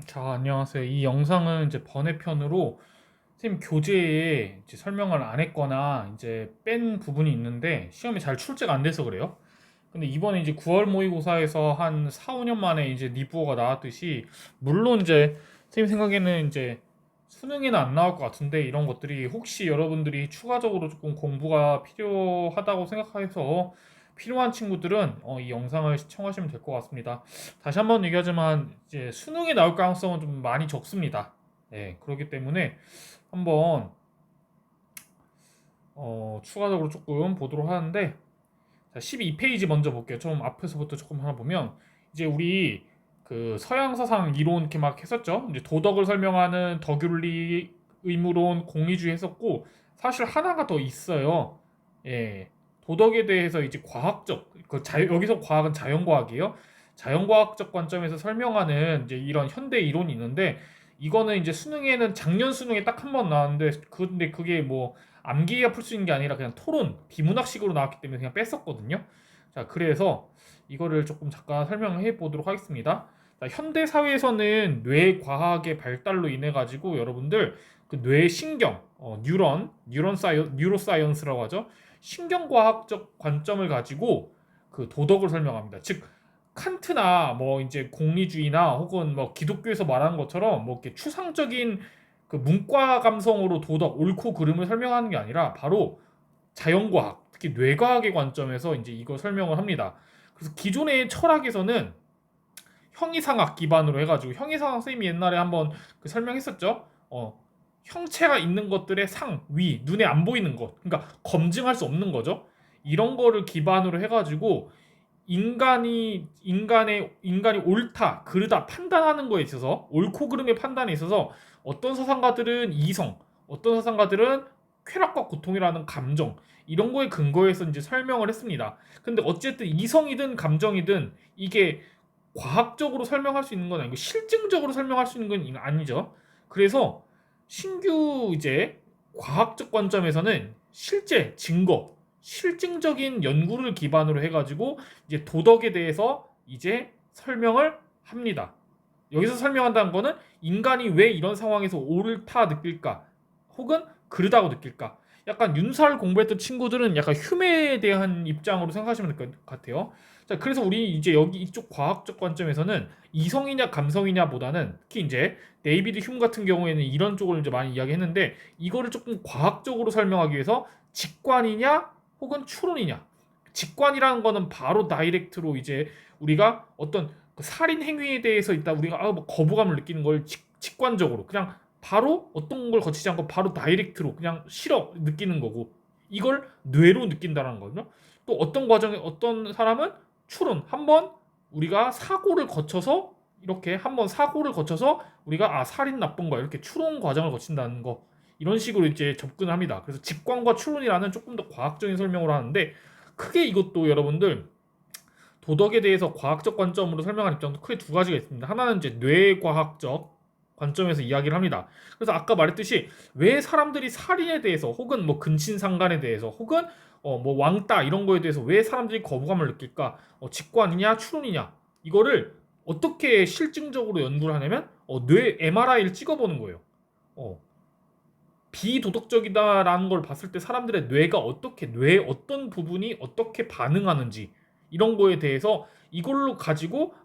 자, 안녕하세요. 이 영상은 이제 번외편으로 선생님 교재에 이제 설명을 안 했거나 이제 뺀 부분이 있는데 시험에 잘 출제가 안 돼서 그래요. 근데 이번에 이제 9월 모의고사에서 한 4, 5년 만에 이제 니부어가 나왔듯이 물론 이제 선생님 생각에는 이제 수능에는 안 나올 것 같은데 이런 것들이 혹시 여러분들이 추가적으로 조금 공부가 필요하다고 생각해서 필요한 친구들은 이 영상을 시청하시면 될 것 같습니다. 다시 한번 얘기하지만 이제 수능에 나올 가능성은 좀 많이 적습니다. 네, 그렇기 때문에 한번 추가적으로 조금 보도록 하는데 자, 12페이지 먼저 볼게요. 좀 앞에서부터 조금 하나 보면 이제 우리 그 서양 사상 이론 이렇게 막 했었죠. 이제 도덕을 설명하는 덕윤리, 의무론, 공리주의 했었고 사실 하나가 더 있어요. 예. 도덕에 대해서 이제 과학적 여기서 과학은 자연과학이에요. 자연과학적 관점에서 설명하는 이제 이런 현대 이론이 있는데 이거는 이제 수능에는 작년 수능에 딱 한 번 나왔는데 근데 그게 뭐 암기가 풀 수 있는 게 아니라 그냥 토론 비문학식으로 나왔기 때문에 그냥 뺐었거든요. 자, 그래서 이거를 조금 잠깐 설명해 보도록 하겠습니다. 자, 현대 사회에서는 뇌 과학의 발달로 인해 가지고 여러분들 그 뇌 신경, 뉴로 사이언스라고 하죠. 신경과학적 관점을 가지고 그 도덕을 설명합니다. 즉 칸트나 뭐 이제 공리주의나 혹은 뭐 기독교에서 말하는 것처럼 뭐 이렇게 추상적인 그 문과 감성으로 도덕, 옳고 그름을 설명하는 게 아니라 바로 자연과학, 특히 뇌과학의 관점에서 이제 이거 설명을 합니다. 그래서 기존의 철학에서는 형이상학 기반으로 해가지고 형이상학 선생님이 옛날에 한번 그 설명했었죠. 형체가 있는 것들의 상, 위, 눈에 안 보이는 것, 그러니까 검증할 수 없는 거죠. 이런 거를 기반으로 해가지고 인간이 옳다, 그르다 판단하는 거에 있어서 옳고 그름의 판단에 있어서 어떤 사상가들은 이성, 어떤 사상가들은 쾌락과 고통이라는 감정 이런 거에 근거해서 이제 설명을 했습니다. 근데 어쨌든 이성이든 감정이든 이게 과학적으로 설명할 수 있는 건 아니고 실증적으로 설명할 수 있는 건 아니죠. 그래서 신규 이제 과학적 관점에서는 실제 증거, 실증적인 연구를 기반으로 해가지고 이제 도덕에 대해서 이제 설명을 합니다. 여기서 설명한다는 거는 인간이 왜 이런 상황에서 옳다 느낄까, 혹은 그르다고 느낄까. 약간 윤사를 공부했던 친구들은 약간 휴메에 대한 입장으로 생각하시면 될 것 같아요. 자, 그래서 우리 이제 여기 이쪽 과학적 관점에서는 이성이냐 감성이냐보다는 특히 이제 데이비드 휴me 같은 경우에는 이런 쪽을 이제 많이 이야기했는데 이거를 조금 과학적으로 설명하기 위해서 직관이냐 혹은 추론이냐. 직관이라는 거는 바로 다이렉트로 이제 우리가 어떤 그 살인 행위에 대해서 있다 우리가 뭐 거부감을 느끼는 걸 직관적으로 그냥 바로 어떤 걸 거치지 않고 바로 다이렉트로 그냥 싫어 느끼는 거고 이걸 뇌로 느낀다는 거죠. 또 어떤 과정에 어떤 사람은 추론 한번 우리가 사고를 거쳐서 이렇게 한번 사고를 거쳐서 우리가 살인 나쁜 거 이렇게 추론 과정을 거친다는 거 이런 식으로 이제 접근을 합니다. 그래서 직관과 추론이라는 조금 더 과학적인 설명을 하는데 크게 이것도 여러분들 도덕에 대해서 과학적 관점으로 설명한 입장도 크게 두 가지가 있습니다. 하나는 이제 뇌과학적 관점에서 이야기를 합니다. 그래서 아까 말했듯이 왜 사람들이 살인에 대해서 혹은 뭐 근친상간에 대해서 혹은 뭐 왕따 이런 거에 대해서 왜 사람들이 거부감을 느낄까? 직관이냐 추론이냐 이거를 어떻게 실증적으로 연구를 하냐면 뇌 MRI를 찍어보는 거예요. 어, 비도덕적이다라는 걸 봤을 때 사람들의 뇌가 어떻게 뇌 어떤 부분이 어떻게 반응하는지 이런 거에 대해서 이걸로 가지고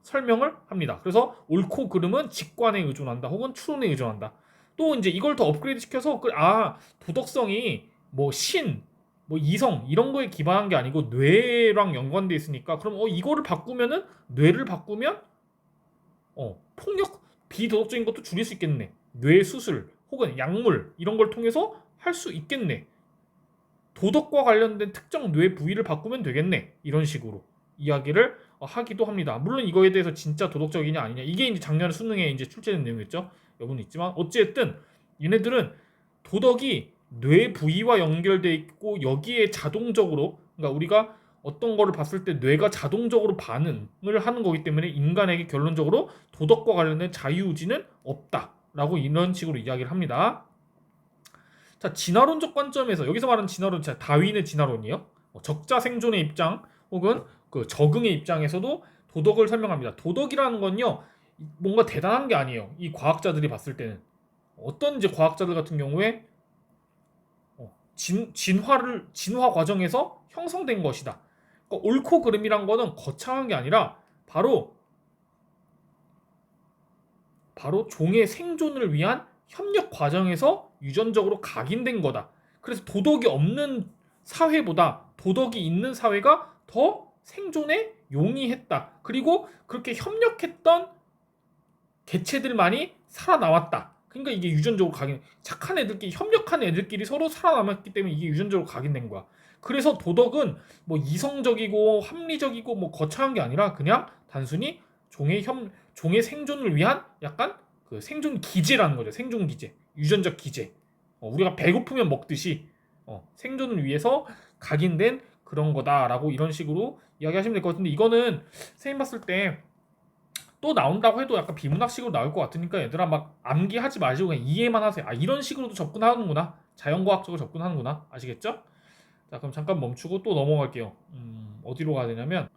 설명을 합니다. 그래서 옳고 그름은 직관에 의존한다 혹은 추론에 의존한다. 또 이제 이걸 더 업그레이드 시켜서 도덕성이 뭐 뭐 이성 이런 거에 기반한 게 아니고 뇌랑 연관돼 있으니까 그럼 이거를 바꾸면은 뇌를 바꾸면 폭력 비도덕적인 것도 줄일 수 있겠네. 뇌 수술 혹은 약물 이런 걸 통해서 할 수 있겠네. 도덕과 관련된 특정 뇌 부위를 바꾸면 되겠네. 이런 식으로 이야기를 하기도 합니다. 물론 이거에 대해서 진짜 도덕적이냐 아니냐 이게 이제 작년 수능에 이제 출제된 내용이었죠. 여부는 있지만 어쨌든 얘네들은 도덕이 뇌 부위와 연결돼 있고 여기에 자동적으로 그러니까 우리가 어떤 거를 봤을 때 뇌가 자동적으로 반응을 하는 거기 때문에 인간에게 결론적으로 도덕과 관련된 자유의지는 없다라고 이런 식으로 이야기를 합니다. 자, 진화론적 관점에서 여기서 말하는 진화론, 다윈의 진화론이요. 적자 생존의 입장 혹은 그 적응의 입장에서도 도덕을 설명합니다. 도덕이라는 건요, 뭔가 대단한 게 아니에요. 이 과학자들이 봤을 때는 어떤 이제 과학자들 같은 경우에 진화 과정에서 형성된 것이다. 그러니까 옳고 그름이란 거는 거창한 게 아니라 바로 종의 생존을 위한 협력 과정에서 유전적으로 각인된 거다. 그래서 도덕이 없는 사회보다 도덕이 있는 사회가 더 생존에 용이했다. 그리고 그렇게 협력했던 개체들만이 살아남았다. 그러니까 이게 유전적으로 각인. 착한 애들끼리 협력한 애들끼리 서로 살아남았기 때문에 이게 유전적으로 각인된 거야. 그래서 도덕은 뭐 이성적이고 합리적이고 뭐 거창한 게 아니라 그냥 단순히 종의 생존을 위한 약간 그 생존 기제라는 거죠. 생존 기제, 유전적 기제. 우리가 배고프면 먹듯이 생존을 위해서 각인된 그런 거다라고 이런 식으로 이야기하시면 될 것 같은데 이거는 선생님 봤을 때 또 나온다고 해도 약간 비문학식으로 나올 것 같으니까 얘들아 막 암기하지 마시고 그냥 이해만 하세요. 아 이런 식으로도 접근하는구나. 자연과학적으로 접근하는구나. 아시겠죠? 자 그럼 잠깐 멈추고 또 넘어갈게요. 어디로 가야 되냐면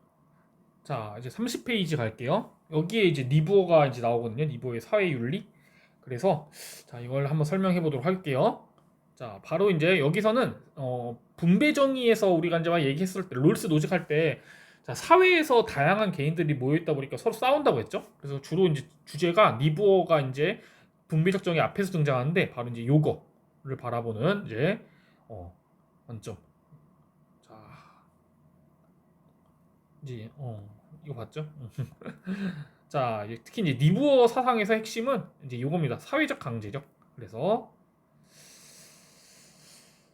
자 이제 30페이지 갈게요. 여기에 이제 니부어가 이제 나오거든요. 니부어의 사회윤리. 그래서 자 이걸 한번 설명해 보도록 할게요. 자 바로 이제 여기서는 분배 정의에서 우리가 이제 막 얘기했을 때 롤스 노직할 때 자, 사회에서 다양한 개인들이 모여 있다 보니까 서로 싸운다고 했죠. 그래서 주로 이제 주제가 니부어가 이제 분배적 정의 앞에서 등장하는데 바로 이제 요거를 바라보는 이제 관점. 자 이제 이거 봤죠? 자 이제 특히 이제 니부어 사상에서 핵심은 이제 요겁니다. 사회적 강제력. 그래서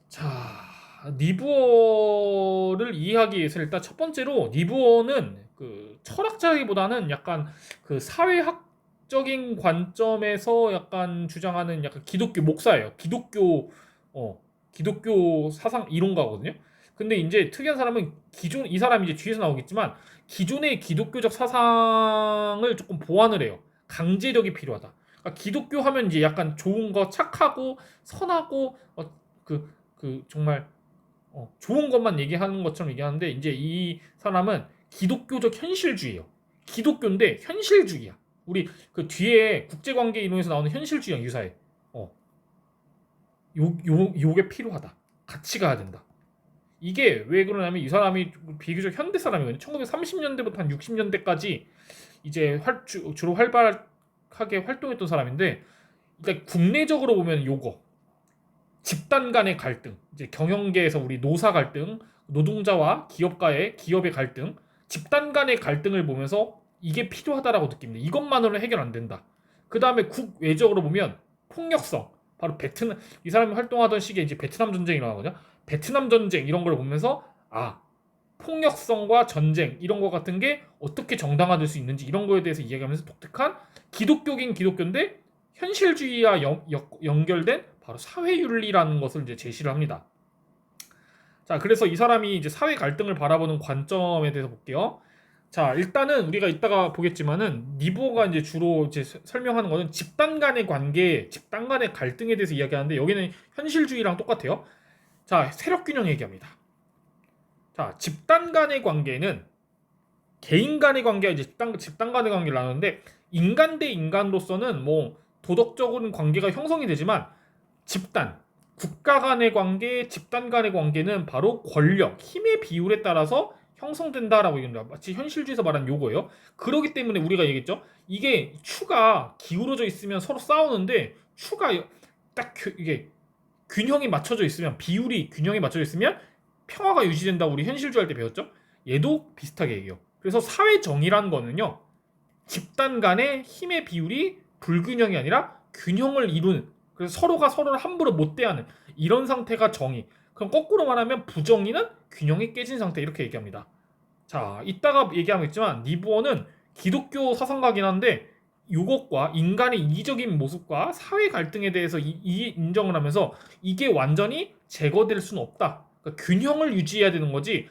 자 니부어를 이해하기 위해서 일단 첫 번째로 니부어는 그 철학자이보다는 약간 그 사회학적인 관점에서 약간 주장하는 약간 기독교 목사예요. 기독교 사상 이론가거든요. 근데 이제 특이한 사람은 이 사람이 이제 뒤에서 나오겠지만 기존의 기독교적 사상을 조금 보완을 해요. 강제력이 필요하다. 그러니까 기독교 하면 이제 약간 좋은 거 착하고 선하고 정말 좋은 것만 얘기하는 것처럼 얘기하는데 이제 이 사람은 기독교적 현실주의예요. 기독교인데 현실주의야. 우리 그 뒤에 국제관계 이론에서 나오는 현실주의랑 유사해. 요게 필요하다. 같이 가야 된다. 이게 왜 그러냐면 이 사람이 비교적 현대 사람이거든요. 1930년대부터 한 60년대까지 이제 주로 활발하게 활동했던 사람인데 일단 국내적으로 보면 요거 집단 간의 갈등, 이제 경영계에서 우리 노사 갈등, 노동자와 기업의 갈등, 집단 간의 갈등을 보면서 이게 필요하다라고 느낍니다. 이것만으로 해결 안 된다. 그 다음에 국외적으로 보면 폭력성, 바로 베트남 이 사람이 활동하던 시기에 이제 베트남 전쟁이 일어나거든요. 베트남 전쟁 이런 걸 보면서 폭력성과 전쟁 이런 거 같은 게 어떻게 정당화될 수 있는지 이런 거에 대해서 이야기하면서 독특한 기독교긴 기독교인데 현실주의와 연결된 바로 사회윤리라는 것을 이제 제시를 합니다. 자, 그래서 이 사람이 이제 사회 갈등을 바라보는 관점에 대해서 볼게요. 자, 일단은 우리가 이따가 보겠지만은 니부어가 이제 주로 이제 설명하는 거는 집단 간의 관계, 집단 간의 갈등에 대해서 이야기하는데 여기는 현실주의랑 똑같아요. 자, 세력 균형 얘기합니다. 자, 집단 간의 관계는 개인 간의 관계가 이제 집단 간의 관계를 나누는데 인간 대 인간으로서는 뭐 도덕적인 관계가 형성이 되지만 집단, 국가 간의 관계, 집단 간의 관계는 바로 권력, 힘의 비율에 따라서 형성된다라고 얘기합니다. 마치 현실주의에서 말하는 요거예요. 그러기 때문에 우리가 얘기했죠. 이게 추가 기울어져 있으면 서로 싸우는데 추가 딱 이게 균형이 맞춰져 있으면 비율이 균형이 맞춰져 있으면 평화가 유지된다고 우리 현실주의 할 때 배웠죠. 얘도 비슷하게 얘기해요. 그래서 사회 정의라는 거는요. 집단 간의 힘의 비율이 불균형이 아니라 균형을 이루는 그래서 서로가 서로를 함부로 못 대하는 이런 상태가 정의. 그럼 거꾸로 말하면 부정의는 균형이 깨진 상태 이렇게 얘기합니다. 자, 이따가 얘기하겠지만 니부어는 기독교 사상가긴 한데 이것과 인간의 이기적인 모습과 사회 갈등에 대해서 인정을 하면서 이게 완전히 제거될 수는 없다. 그러니까 균형을 유지해야 되는 거지.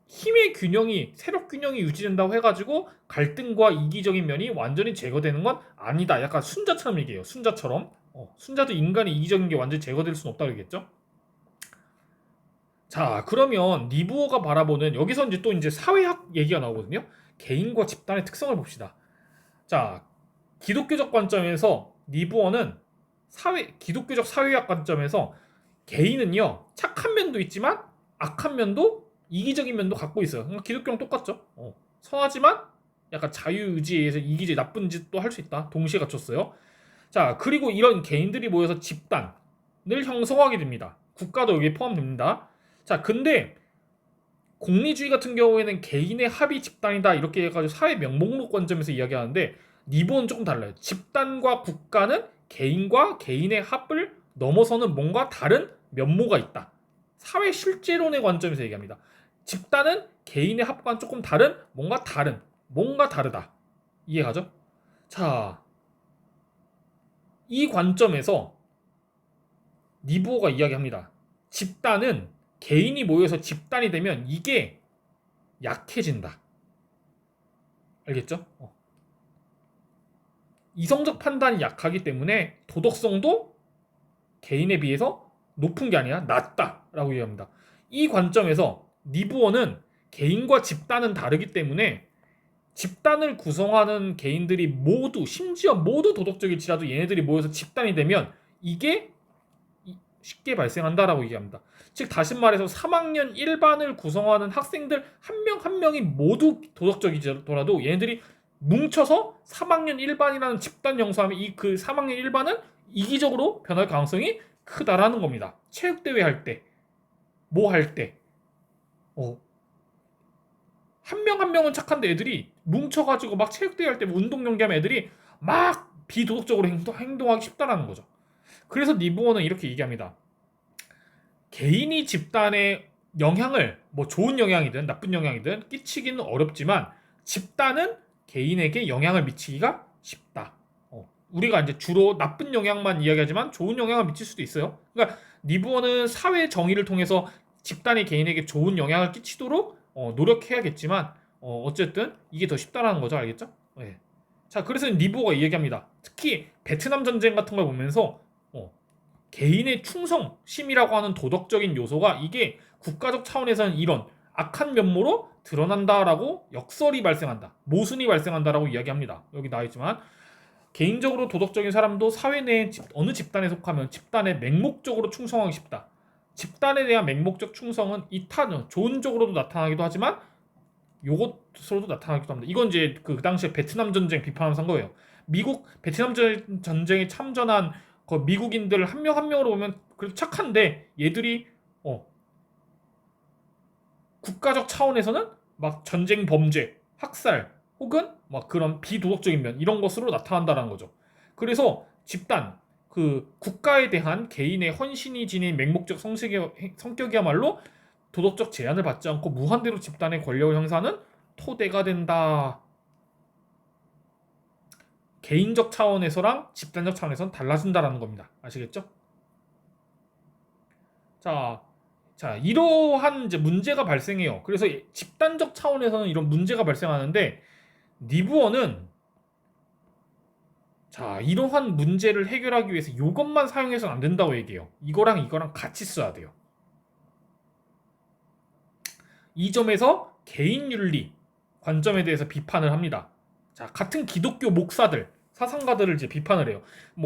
힘의 균형이 세력 균형이 유지된다고 해가지고 갈등과 이기적인 면이 완전히 제거되는 건 아니다. 약간 순자처럼 얘기해요. 순자처럼. 순자도 인간의 이기적인 게 완전히 제거될 수는 없다고 얘기했죠. 자, 그러면 니부어가 바라보는 여기서 이제 또 이제 사회학 얘기가 나오거든요. 개인과 집단의 특성을 봅시다. 자, 기독교적 관점에서 니부어는 기독교적 사회학 관점에서 개인은요 착한 면도 있지만 악한 면도 이기적인 면도 갖고 있어요. 그러니까 기독교랑 똑같죠. 선하지만 약간 자유의지에 의해서 이기적 나쁜 짓도 할 수 있다. 동시에 갖췄어요. 자, 그리고 이런 개인들이 모여서 집단을 형성하게 됩니다. 국가도 여기에 포함됩니다. 자, 근데 공리주의 같은 경우에는 개인의 합이 집단이다 이렇게 해가지고 사회 명목론 관점에서 이야기하는데 니본은 조금 달라요. 집단과 국가는 개인과 개인의 합을 넘어서는 뭔가 다른 면모가 있다. 사회 실제론의 관점에서 얘기합니다. 집단은 개인의 합과는 조금 다른 뭔가 다르다. 이해가죠? 자, 이 관점에서 니부어가 이야기합니다. 집단은 개인이 모여서 집단이 되면 이게 약해진다. 알겠죠? 이성적 판단이 약하기 때문에 도덕성도 개인에 비해서 높은 게 아니라 낮다라고 얘기합니다. 이 관점에서 니부어는 개인과 집단은 다르기 때문에 집단을 구성하는 개인들이 심지어 모두 도덕적일지라도 얘네들이 모여서 집단이 되면 이게 쉽게 발생한다라고 얘기합니다. 즉 다시 말해서 3학년 1반을 구성하는 학생들 한 명 한 명이 모두 도덕적이더라도 얘네들이 뭉쳐서 3학년 1반이라는 집단 형성하면 그 3학년 1반은 이기적으로 변할 가능성이 크다라는 겁니다. 체육대회 할 때, 뭐 할 때, 한 명 한 명은 착한데 애들이 뭉쳐가지고 막 체육대회 할 때 운동 경기하면 애들이 막 비도덕적으로 행동하기 쉽다라는 거죠. 그래서 니부어는 이렇게 얘기합니다. 개인이 집단에 영향을 좋은 영향이든 나쁜 영향이든 끼치기는 어렵지만 집단은 개인에게 영향을 미치기가 쉽다. 우리가 이제 주로 나쁜 영향만 이야기하지만 좋은 영향을 미칠 수도 있어요. 그러니까 니부어는 사회 정의를 통해서 집단이 개인에게 좋은 영향을 끼치도록 노력해야겠지만 어쨌든 이게 더 쉽다라는 거죠. 알겠죠? 네. 자, 그래서 니부어가 이야기합니다. 특히 베트남 전쟁 같은 걸 보면서 개인의 충성심이라고 하는 도덕적인 요소가 이게 국가적 차원에서는 이런 악한 면모로 드러난다라고 역설이 발생한다. 모순이 발생한다라고 이야기합니다. 여기 나와있지만 개인적으로 도덕적인 사람도 사회 내에 어느 집단에 속하면 집단에 맹목적으로 충성하기 쉽다. 집단에 대한 맹목적 충성은 이타는 좋은 쪽으로도 나타나기도 하지만 요것으로도 나타나기도 합니다. 이건 이제 그 당시에 베트남 전쟁 비판하면서 한 거예요. 미국 베트남 전쟁에 참전한 그 미국인들 한 명 한 명으로 보면 그래도 착한데 얘들이 국가적 차원에서는 막 전쟁 범죄, 학살 혹은 막 그런 비도덕적인 면 이런 것으로 나타난다는 거죠. 그래서 집단 그 국가에 대한 개인의 헌신이 지닌 맹목적 성격이야말로 도덕적 제한을 받지 않고 무한대로 집단의 권력을 형사하는 토대가 된다. 개인적 차원에서랑 집단적 차원에서는 달라진다라는 겁니다. 아시겠죠? 자, 이러한 이제 문제가 발생해요. 그래서 집단적 차원에서는 이런 문제가 발생하는데 니부어는 이러한 문제를 해결하기 위해서 이것만 사용해서는 안 된다고 얘기해요. 이거랑 같이 써야 돼요. 이 점에서 개인윤리 관점에 대해서 비판을 합니다. 자, 같은 기독교 목사들, 사상가들을 이제 비판을 해요.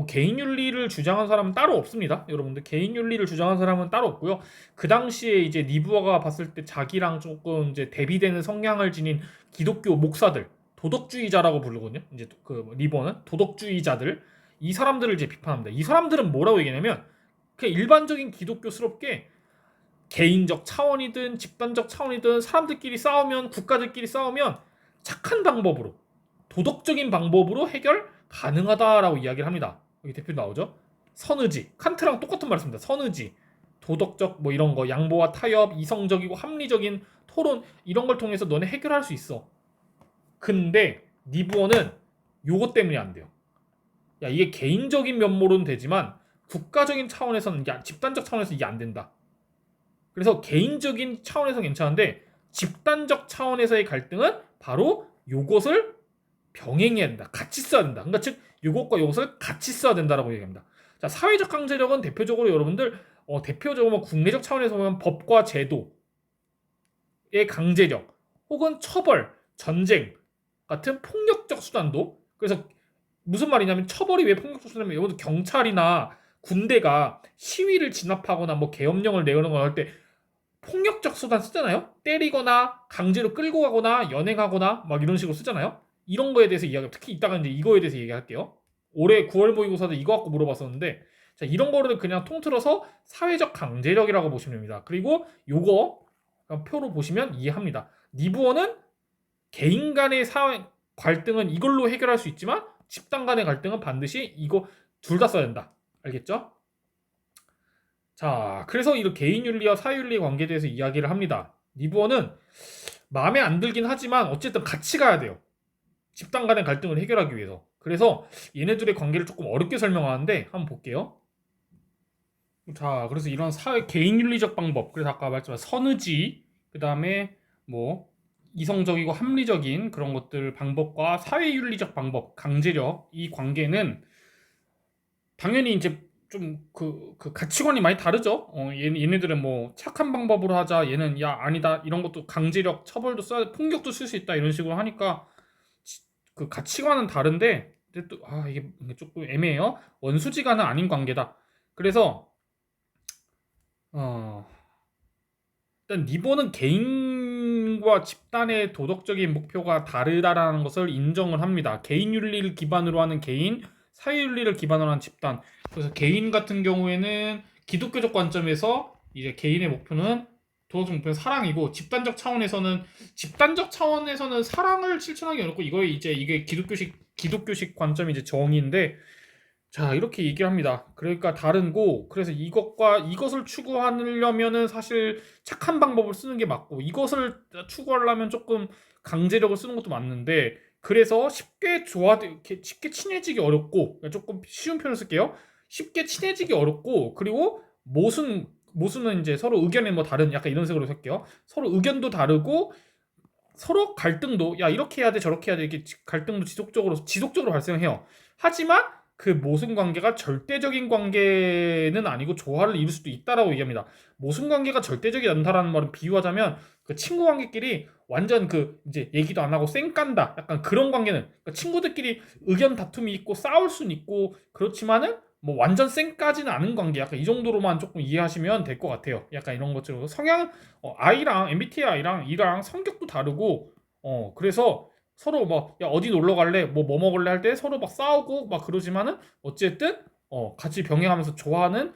개인윤리를 주장한 사람은 따로 없습니다. 여러분들 개인윤리를 주장한 사람은 따로 없고요. 그 당시에 이제 니부어가 봤을 때 자기랑 조금 이제 대비되는 성향을 지닌 기독교 목사들, 도덕주의자라고 부르거든요. 이제 그 리버는 도덕주의자들 이 사람들을 이제 비판합니다. 이 사람들은 뭐라고 얘기냐면 그냥 일반적인 기독교스럽게 개인적 차원이든 집단적 차원이든 사람들끼리 싸우면 국가들끼리 싸우면 착한 방법으로 도덕적인 방법으로 해결 가능하다라고 이야기를 합니다. 여기 대표 나오죠. 선의지 칸트랑 똑같은 말을 씁니다. 선의지 도덕적 이런 거 양보와 타협 이성적이고 합리적인 토론 이런 걸 통해서 너네 해결할 수 있어. 근데 니부어는 요것 때문에 안 돼요. 야 이게 개인적인 면모로는 되지만 국가적인 차원에서는 집단적 차원에서 이게 안 된다. 그래서 개인적인 차원에서 괜찮은데 집단적 차원에서의 갈등은 바로 요것을 병행해야 된다. 같이 써야 된다. 그러니까 즉 요것과 요것을 같이 써야 된다라고 얘기합니다. 자, 사회적 강제력은 대표적으로 여러분들 대표적으로 국내적 차원에서 보면 법과 제도의 강제력 혹은 처벌, 전쟁 같은 폭력적 수단도 그래서 무슨 말이냐면 처벌이 왜 폭력적 수단이냐면 여러분 경찰이나 군대가 시위를 진압하거나 뭐 계엄령을 내거나 할 때 폭력적 수단 쓰잖아요. 때리거나 강제로 끌고 가거나 연행하거나 막 이런 식으로 쓰잖아요. 이런 거에 대해서 이야기 특히 이따가 이제 이거에 대해서 얘기할게요. 올해 9월 모의고사도 이거 갖고 물어봤었는데 자, 이런 거를 그냥 통틀어서 사회적 강제력이라고 보시면 됩니다. 그리고 요거 표로 보시면 이해합니다. 니부어는 개인 간의 사회 갈등은 이걸로 해결할 수 있지만 집단 간의 갈등은 반드시 이거 둘 다 써야 된다. 알겠죠? 자, 그래서 이런 개인윤리와 사회윤리의 관계에 대해서 이야기를 합니다. 니부어는 마음에 안 들긴 하지만 어쨌든 같이 가야 돼요. 집단 간의 갈등을 해결하기 위해서. 그래서 얘네들의 관계를 조금 어렵게 설명하는데 한번 볼게요. 자, 그래서 이런 사회 개인윤리적 방법, 그래서 아까 말했지만 선의지, 그 다음에 뭐 이성적이고 합리적인 그런 것들 방법과 사회윤리적 방법, 강제력 이 관계는 당연히 이제 좀 그 가치관이 많이 다르죠. 얘네들은 뭐 착한 방법으로 하자, 얘는 야 아니다 이런 것도 강제력, 처벌도 써야 폭력도 쓸 수 있다 이런 식으로 하니까 그 가치관은 다른데 근데 또 이게 조금 애매해요. 원수지간은 아닌 관계다. 그래서 일단 니보는 개인과 집단의 도덕적인 목표가 다르다라는 것을 인정을 합니다. 개인 윤리를 기반으로 하는 개인, 사회 윤리를 기반으로 하는 집단. 그래서 개인 같은 경우에는 기독교적 관점에서 이제 개인의 목표는 도덕적 목표는 사랑이고 집단적 차원에서는 사랑을 실천하기 어렵고 이게 기독교식 관점이 이제 정의인데 자 이렇게 얘기를 합니다. 그러니까 다른고 그래서 이것을 추구하려면은 사실 착한 방법을 쓰는 게 맞고 이것을 추구하려면 조금 강제력을 쓰는 것도 맞는데 그래서 쉽게 친해지기 어렵고 조금 쉬운 표현을 쓸게요. 쉽게 친해지기 어렵고 그리고 모순은 이제 서로 의견이 뭐 다른 약간 이런 식으로 할게요. 서로 의견도 다르고 서로 갈등도 야 이렇게 해야 돼 저렇게 해야 돼 이렇게 갈등도 지속적으로 발생해요. 하지만 그 모순 관계가 절대적인 관계는 아니고 조화를 이룰 수도 있다라고 얘기합니다. 모순 관계가 절대적이 않다라는 말은 비유하자면 그 친구 관계끼리 완전 그 이제 얘기도 안 하고 쌩 깐다 약간 그런 관계는 그러니까 친구들끼리 의견 다툼이 있고 싸울 수는 있고 그렇지만은 뭐 완전 쌩까지는 않은 관계 약간 이 정도로만 조금 이해하시면 될 것 같아요. 약간 이런 것처럼 성향 I랑 MBTI랑 E랑 성격도 다르고 그래서 서로 막 야 어디 놀러 갈래 뭐 먹을래 할 때 서로 막 싸우고 막 그러지만은 어쨌든 같이 병행하면서 조화를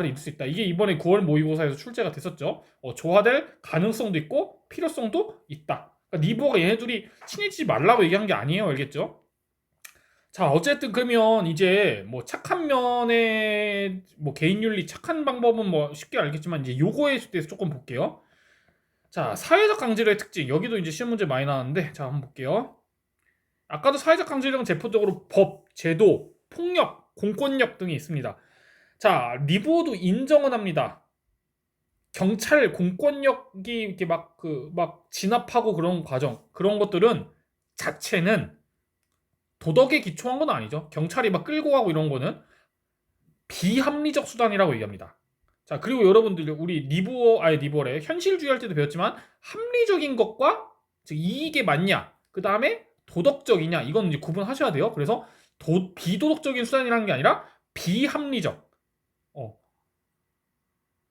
이룰 수 있다. 이게 이번에 9월 모의고사에서 출제가 됐었죠. 조화될 가능성도 있고 필요성도 있다. 그러니까 니보가 얘네 둘이 친해지지 말라고 얘기한 게 아니에요. 알겠죠? 자, 어쨌든 그러면 이제 뭐 착한 면에 뭐 개인윤리 착한 방법은 뭐 쉽게 알겠지만 이제 요거에 대해서 조금 볼게요. 자, 사회적 강제력의 특징. 여기도 이제 시험 문제 많이 나왔는데 자, 한번 볼게요. 아까도 사회적 강제력은 대표적으로 법, 제도, 폭력, 공권력 등이 있습니다. 자, 리보도 인정은 합니다. 경찰 공권력이 이렇게 막 진압하고 그런 과정, 그런 것들은 자체는 도덕에 기초한 건 아니죠. 경찰이 막 끌고 가고 이런 거는 비합리적 수단이라고 얘기합니다. 자, 그리고 여러분들 우리 리버래 현실주의 할 때도 배웠지만 합리적인 것과 즉 이익에 맞냐, 그 다음에 도덕적이냐 이건 이제 구분하셔야 돼요. 그래서 비도덕적인 수단이라는 게 아니라 비합리적,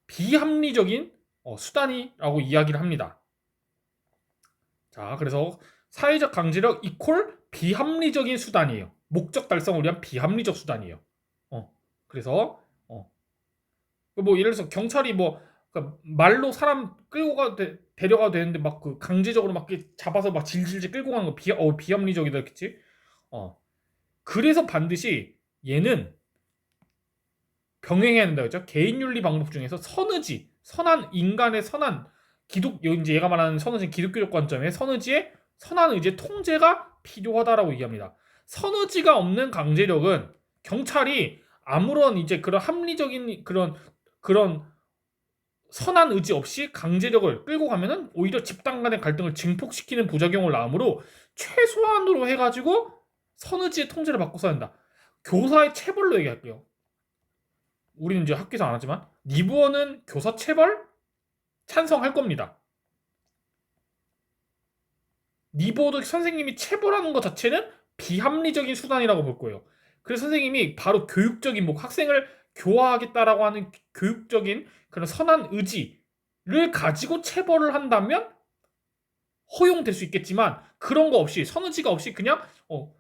비합리적인 수단이라고 이야기를 합니다. 자, 그래서 사회적 강제력 이퀄 비합리적인 수단이에요. 목적 달성을 위한 비합리적 수단이에요. 그래서 뭐 예를 들어서 경찰이 뭐 그러니까 말로 사람 데려가도 되는데 막 그 강제적으로 막 잡아서 막 질질질 끌고 가는 거 비합리적이다 그치? 그래서 반드시 얘는 병행해야 된다 그죠? 개인윤리 방법 중에서 선한 인간의 선한 이제 얘가 말하는 선의지 기독교적 관점의 선의지의 선한 의지의 통제가 필요하다라고 얘기합니다. 선의지가 없는 강제력은 경찰이 아무런 이제 그런 합리적인 그런 선한 의지 없이 강제력을 끌고 가면은 오히려 집단 간의 갈등을 증폭시키는 부작용을 낳으므로 최소한으로 해가지고 선의지의 통제를 받고 써야 한다. 교사의 체벌로 얘기할게요. 우리는 이제 학교에서 안 하지만 니부어는 교사 체벌 찬성할 겁니다. 니부어도 선생님이 체벌하는 것 자체는 비합리적인 수단이라고 볼 거예요. 그래서 선생님이 바로 교육적인 학생을 교화하겠다라고 하는 교육적인 그런 선한 의지를 가지고 체벌을 한다면 허용될 수 있겠지만 그런 거 없이 선의지가 없이 그냥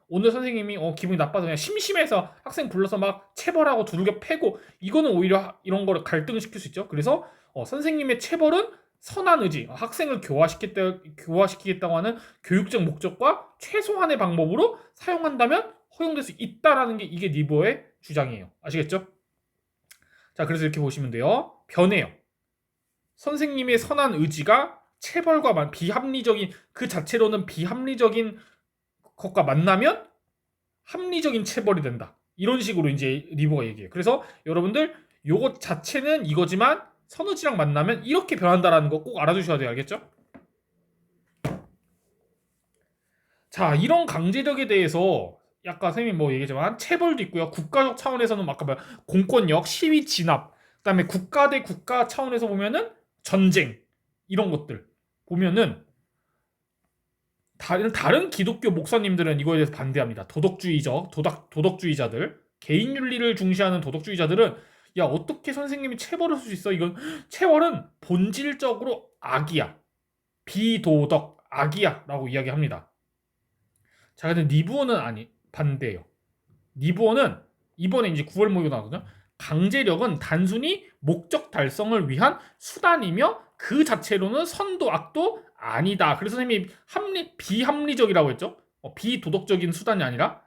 오늘 선생님이 기분이 나빠서 그냥 심심해서 학생 불러서 막 체벌하고 두들겨 패고 이거는 오히려 이런 거를 갈등을 시킬 수 있죠. 그래서 선생님의 체벌은 선한 의지, 학생을 교화시키겠다고 하는 교육적 목적과 최소한의 방법으로 사용한다면 허용될 수 있다라는 게 이게 니버의 주장이에요. 아시겠죠? 자, 그래서 이렇게 보시면 돼요. 변해요. 선생님의 선한 의지가 체벌과 비합리적인 그 자체로는 비합리적인 것과 만나면 합리적인 체벌이 된다. 이런 식으로 이제 리버가 얘기해요. 그래서 여러분들 요것 자체는 이거지만 선의지랑 만나면 이렇게 변한다라는 거 꼭 알아두셔야 돼요. 알겠죠? 자, 이런 강제력에 대해서 아까 선생님이 얘기했지만 체벌도 있고요. 국가적 차원에서는 아까 공권력, 시위 진압, 그다음에 국가 대 국가 차원에서 보면은 전쟁 이런 것들 보면은 다른 기독교 목사님들은 이거에 대해서 반대합니다. 도덕주의자들, 개인 윤리를 중시하는 도덕주의자들은 야 어떻게 선생님이 체벌을 할 수 있어? 이건 체벌은 본질적으로 악이야, 비도덕 악이야라고 이야기합니다. 자, 근데 니부어는 반대예요. 니부어는 이번에 이제 9월 모의고 나거든요. 강제력은 단순히 목적 달성을 위한 수단이며 그 자체로는 선도 악도 아니다. 그래서 선생님이 비합리적이라고 했죠. 비도덕적인 수단이 아니라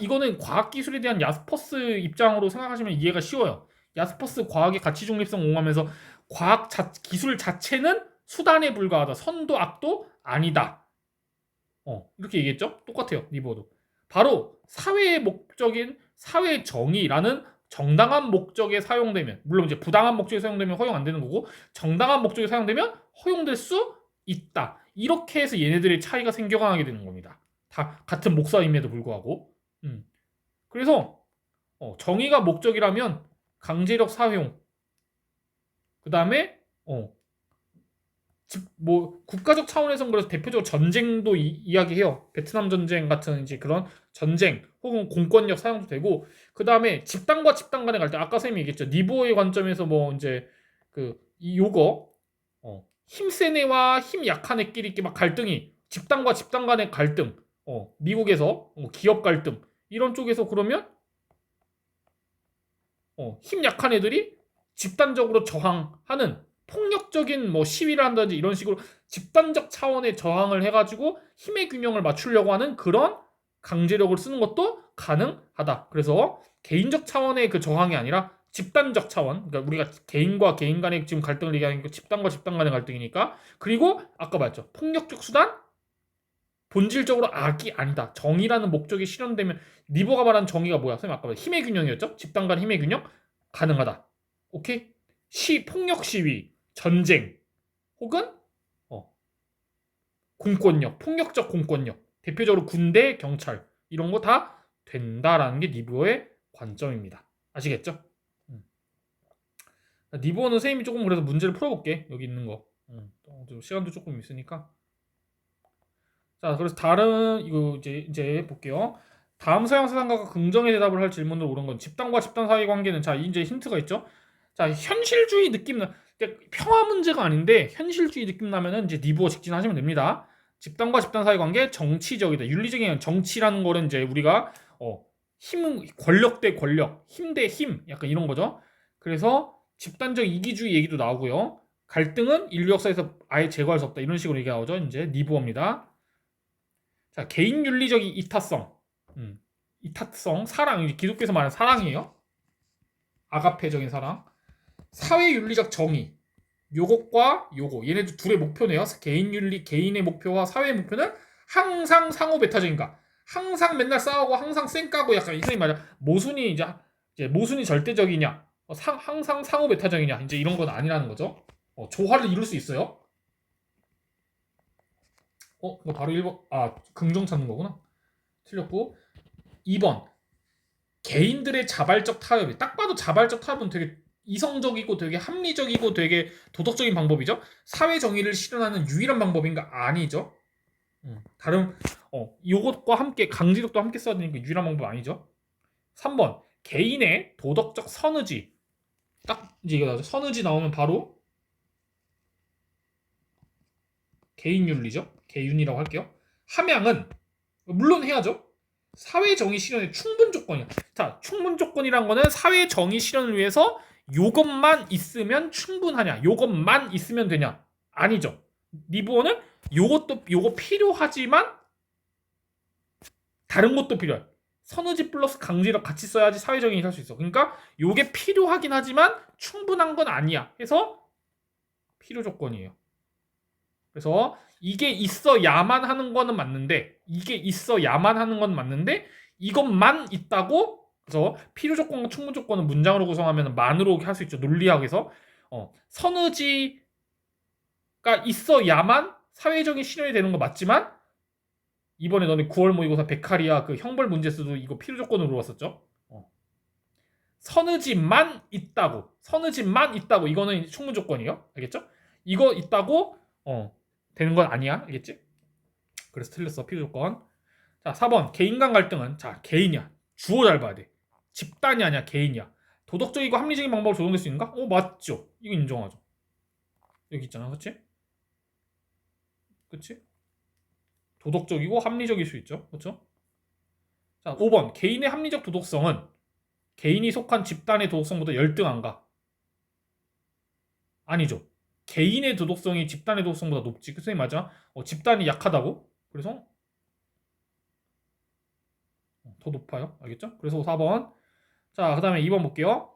이거는 과학기술에 대한 야스퍼스 입장으로 생각하시면 이해가 쉬워요. 야스퍼스 과학의 가치 중립성 옹호하면서 기술 자체는 수단에 불과하다. 선도 악도 아니다. 이렇게 얘기했죠. 똑같아요. 니버도. 바로 사회의 목적인 사회 정의라는 정당한 목적에 사용되면, 물론 이제 부당한 목적에 사용되면 허용 안 되는 거고 정당한 목적에 사용되면 허용될 수 있다. 이렇게 해서 얘네들의 차이가 생겨나게 되는 겁니다. 다 같은 목사임에도 불구하고. 그래서 정의가 목적이라면 강제력 사용, 그 다음에 국가적 차원에서는 그래서 대표적으로 전쟁도 이야기해요. 베트남 전쟁 같은 이제 그런 전쟁 혹은 공권력 사용도 되고, 그 다음에 집단과 집단 간의 갈등, 아까 선생님이 얘기했죠. 니보의 관점에서 이제 요거 힘센 애와 힘 약한 애끼리 이렇게 막 갈등이, 집단과 집단 간의 갈등, 미국에서 기업 갈등 이런 쪽에서 그러면 힘 약한 애들이 집단적으로 저항하는 폭력적인 시위를 한다든지 이런 식으로 집단적 차원의 저항을 해가지고 힘의 균형을 맞추려고 하는 그런 강제력을 쓰는 것도 가능하다. 그래서 개인적 차원의 그 저항이 아니라 집단적 차원, 그러니까 우리가 개인과 개인 간의 지금 갈등을 얘기하는 게 집단과 집단 간의 갈등이니까. 그리고 아까 말했죠. 폭력적 수단 본질적으로 악이 아니다. 정의라는 목적이 실현되면, 리버가 말한 정의가 뭐야? 선생님 아까 힘의 균형이었죠? 집단 간 힘의 균형 가능하다. 오케이? 폭력 시위, 전쟁, 혹은 공권력, 폭력적 공권력, 대표적으로 군대, 경찰 이런 거 다 된다라는 게 니버의 관점입니다. 아시겠죠? 니버는 선생님이 조금 그래서 문제를 풀어볼게. 여기 있는 거. 시간도 조금 있으니까. 자, 그래서 이거 이제 볼게요. 다음 서양 사상가가 긍정의 대답을 할 질문으로 오른 건 집단과 집단 사이의 관계는, 자, 이제 힌트가 있죠. 자, 현실주의 느낌 평화 문제가 아닌데 현실주의 느낌 나면은 이제 니부어 직진하시면 됩니다. 집단과 집단 사이의 관계 정치적이다. 윤리적인 정치라는 거는 이제 우리가 권력 대 권력, 힘 대 힘, 약간 이런 거죠. 그래서 집단적 이기주의 얘기도 나오고요. 갈등은 인류 역사에서 아예 제거할 수 없다. 이런 식으로 얘기 나오죠. 이제 니부어입니다. 자, 개인 윤리적인 이타성, 사랑, 기독교에서 말하는 사랑이에요. 아가페적인 사랑. 사회 윤리적 정의, 요것과 요거, 얘네들 둘의 목표네요. 개인 윤리, 개인의 목표와 사회의 목표는 항상 상호 배타적인가. 항상 맨날 싸우고 항상 쌩까고, 약간 이 선생님 말이야. 모순이 모순이 절대적이냐, 항상 상호 배타적이냐, 이제 이런 건 아니라는 거죠. 조화를 이룰 수 있어요. 이거 바로 1번. 긍정 찾는 거구나. 틀렸고. 2번. 개인들의 자발적 타협이, 딱 봐도 자발적 타협은 되게 이성적이고 되게 합리적이고 되게 도덕적인 방법이죠. 사회 정의를 실현하는 유일한 방법인가? 아니죠. 다른 요것과 함께 강제력도 함께 써야 되니까 유일한 방법 아니죠. 3번 개인의 도덕적 선의지. 딱 이제 이거 나오죠. 선의지 나오면 바로 개인윤리죠. 개윤이라고 할게요. 함양은 물론 해야죠. 사회 정의 실현의 충분 조건이야. 자, 충분 조건이란 거는 사회 정의 실현을 위해서 요것만 있으면 충분하냐? 요것만 있으면 되냐? 아니죠. 리브어는 요거 필요하지만 다른 것도 필요해. 선의지 플러스 강제력 같이 써야지 사회 정의를 할 수 있어. 그러니까 요게 필요하긴 하지만 충분한 건 아니야. 해서 필요 조건이에요. 그래서 이게 있어야만 하는 거는 맞는데 이것만 있다고 그래서 필요 조건과 충분 조건은 문장으로 구성하면 만으로 할 수 있죠. 논리학에서 선의지가 있어야만 사회적인 실현이 되는 거 맞지만 이번에 너네 9월 모의고사 베카리아 그 형벌 문제수도 이거 필요 조건으로 물어봤었죠. 선의지만 있다고 이거는 충분 조건이에요. 알겠죠? 이거 있다고 되는 건 아니야. 알겠지? 그래서 틀렸어. 필요 조건. 자, 4번 개인 간 갈등은 자, 개인이야. 주어 잘 봐야 돼. 집단이 아니야. 개인이야. 도덕적이고 합리적인 방법으로 조정될 수 있는가? 맞죠. 이거 인정하죠. 여기 있잖아. 그치? 그치? 도덕적이고 합리적일 수 있죠. 그쵸? 자, 5번 개인의 합리적 도덕성은 개인이 속한 집단의 도덕성보다 열등한가? 아니죠. 개인의 도덕성이 집단의 도덕성보다 높지. 그 선생님 맞아? 집단이 약하다고? 그래서 더 높아요. 알겠죠? 그래서 4번. 자, 그 다음에 2번 볼게요.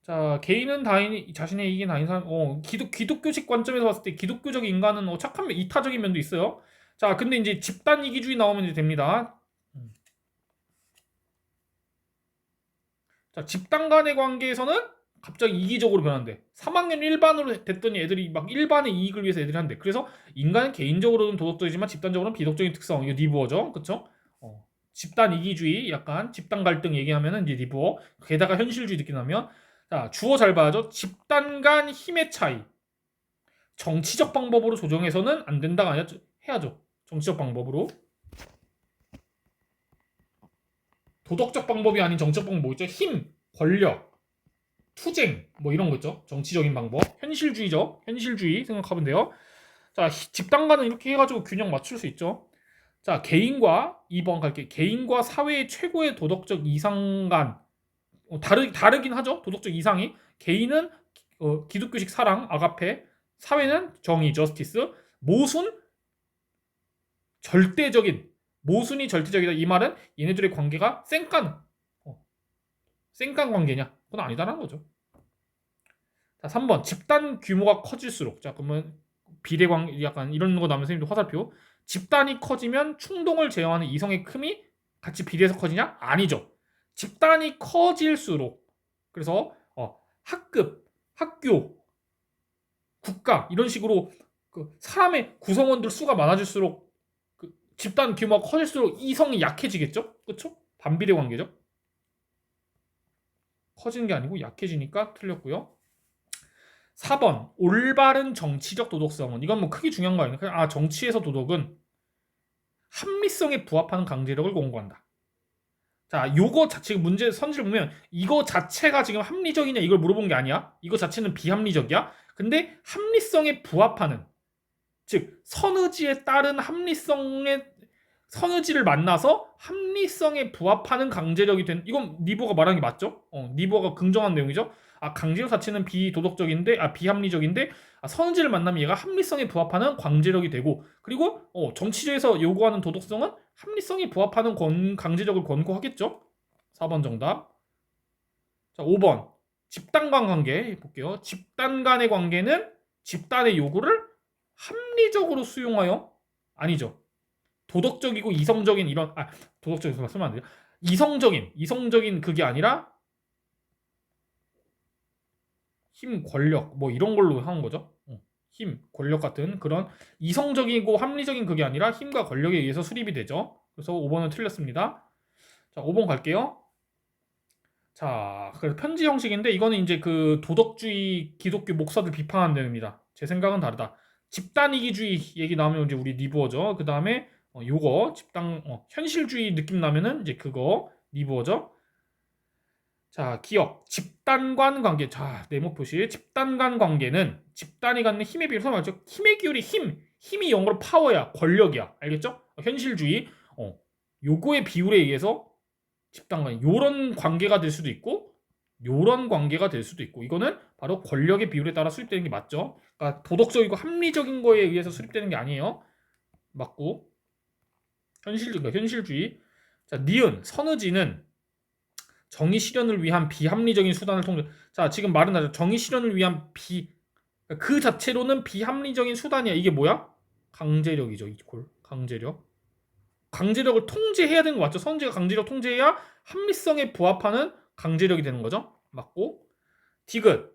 자, 개인은 다인이 자신의 이익인 다인 사람, 기독교식 관점에서 봤을 때 기독교적 인간은 착한 면, 이타적인 면도 있어요. 자, 근데 이제 집단 이기주의 나오면 이제 됩니다. 자, 집단 간의 관계에서는 갑자기 이기적으로 변한대. 3학년 1반으로 됐더니 애들이 막 일반의 이익을 위해서 애들이 한대. 그래서 인간은 개인적으로는 도덕적이지만 집단적으로는 비도덕적인 특성. 이거 리브어죠. 그쵸? 집단 이기주의, 약간 집단 갈등 얘기하면은 이제 리브어. 게다가 현실주의 느끼나면 자, 주어 잘 봐야죠. 집단 간 힘의 차이. 정치적 방법으로 조정해서는 안 된다가 아니라 해야죠. 정치적 방법으로. 도덕적 방법이 아닌 정치적 방법 뭐겠죠? 힘, 권력, 투쟁 뭐 이런 거 있죠. 정치적인 방법. 현실주의죠. 현실주의 생각하면 돼요. 자, 집단과는 이렇게 해가지고 균형 맞출 수 있죠. 자, 개인과 2번 갈게. 개인과 사회의 최고의 도덕적 이상간 다르긴 하죠. 도덕적 이상이 개인은 기독교식 사랑 아가페, 사회는 정의 저스티스, 모순 절대적인 모순이 절대적이다. 이 말은 얘네들의 관계가 쌩깐 관계냐? 그건 아니다라는 거죠. 자, 3번 집단 규모가 커질수록 자 그러면 비례관 약간 이런 거 나오면 선생님도 화살표 집단이 커지면 충동을 제어하는 이성의 큼이 같이 비례해서 커지냐? 아니죠. 집단이 커질수록 그래서 학급, 학교, 국가 이런 식으로 그 사람의 구성원들 수가 많아질수록 그 집단 규모가 커질수록 이성이 약해지겠죠? 그렇죠? 반비례 관계죠. 커지는 게 아니고 약해지니까 틀렸고요. 4번 올바른 정치적 도덕성은 이건 뭐 크게 중요한 거 아니에요. 그냥 정치에서 도덕은 합리성에 부합하는 강제력을 공고한다. 자, 요거 지금 문제 선지를 보면 이거 자체가 지금 합리적이냐 이걸 물어본 게 아니야. 이거 자체는 비합리적이야. 근데 합리성에 부합하는 즉 선의지에 따른 선의지를 만나서 합리성에 부합하는 강제력이 된 이건 니버가 말하는 게 맞죠? 니버가 긍정한 내용이죠. 강제력 자체는 비도덕적인데 비합리적인데 선의지를 만나면 얘가 합리성에 부합하는 강제력이 되고 그리고 정치제에서 요구하는 도덕성은 합리성에 부합하는 강제력을 권고하겠죠. 4번 정답. 자, 5번 집단 간 관계 볼게요. 집단 간의 관계는 집단의 요구를 합리적으로 수용하여 아니죠. 도덕적이고 이성적인 이런 도덕적인 쓰면 안 돼요. 이성적인 그게 아니라 힘, 권력 뭐 이런 걸로 하는 거죠. 힘, 권력 같은 그런 이성적이고 합리적인 그게 아니라 힘과 권력에 의해서 수립이 되죠. 그래서 5번은 틀렸습니다. 자, 5번 갈게요. 자, 그래서 편지 형식인데 이거는 이제 그 도덕주의 기독교 목사들 비판하는 내용입니다. 제 생각은 다르다. 집단 이기주의 얘기 나오면 이제 우리 리버어죠. 그 다음에 요거 집단 현실주의 느낌 나면은 이제 그거 리버어죠. 자, 기억 집단 간 관계. 자, 네모 표시. 집단 간 관계는 집단이 갖는 힘의 비율. 말죠. 힘의 기울이 힘이 영어로 파워야, 권력이야. 알겠죠? 현실주의. 요거의 비율에 의해서 집단 간 요런 관계가 될 수도 있고 요런 관계가 될 수도 있고 이거는 바로 권력의 비율에 따라 수립되는 게 맞죠. 그러니까 도덕적이고 합리적인 거에 의해서 수립되는 게 아니에요. 맞고 현실주의. 자, 니은 선의지는 정의 실현을 위한 비합리적인 수단을 통해. 자, 지금 말은 하죠. 정의 실현을 위한 그 자체로는 비합리적인 수단이야. 이게 뭐야? 강제력이죠. 이퀄 강제력. 강제력을 통제해야 되는 거 맞죠? 선지가 강제력 통제해야 합리성에 부합하는 강제력이 되는 거죠. 맞고 디귿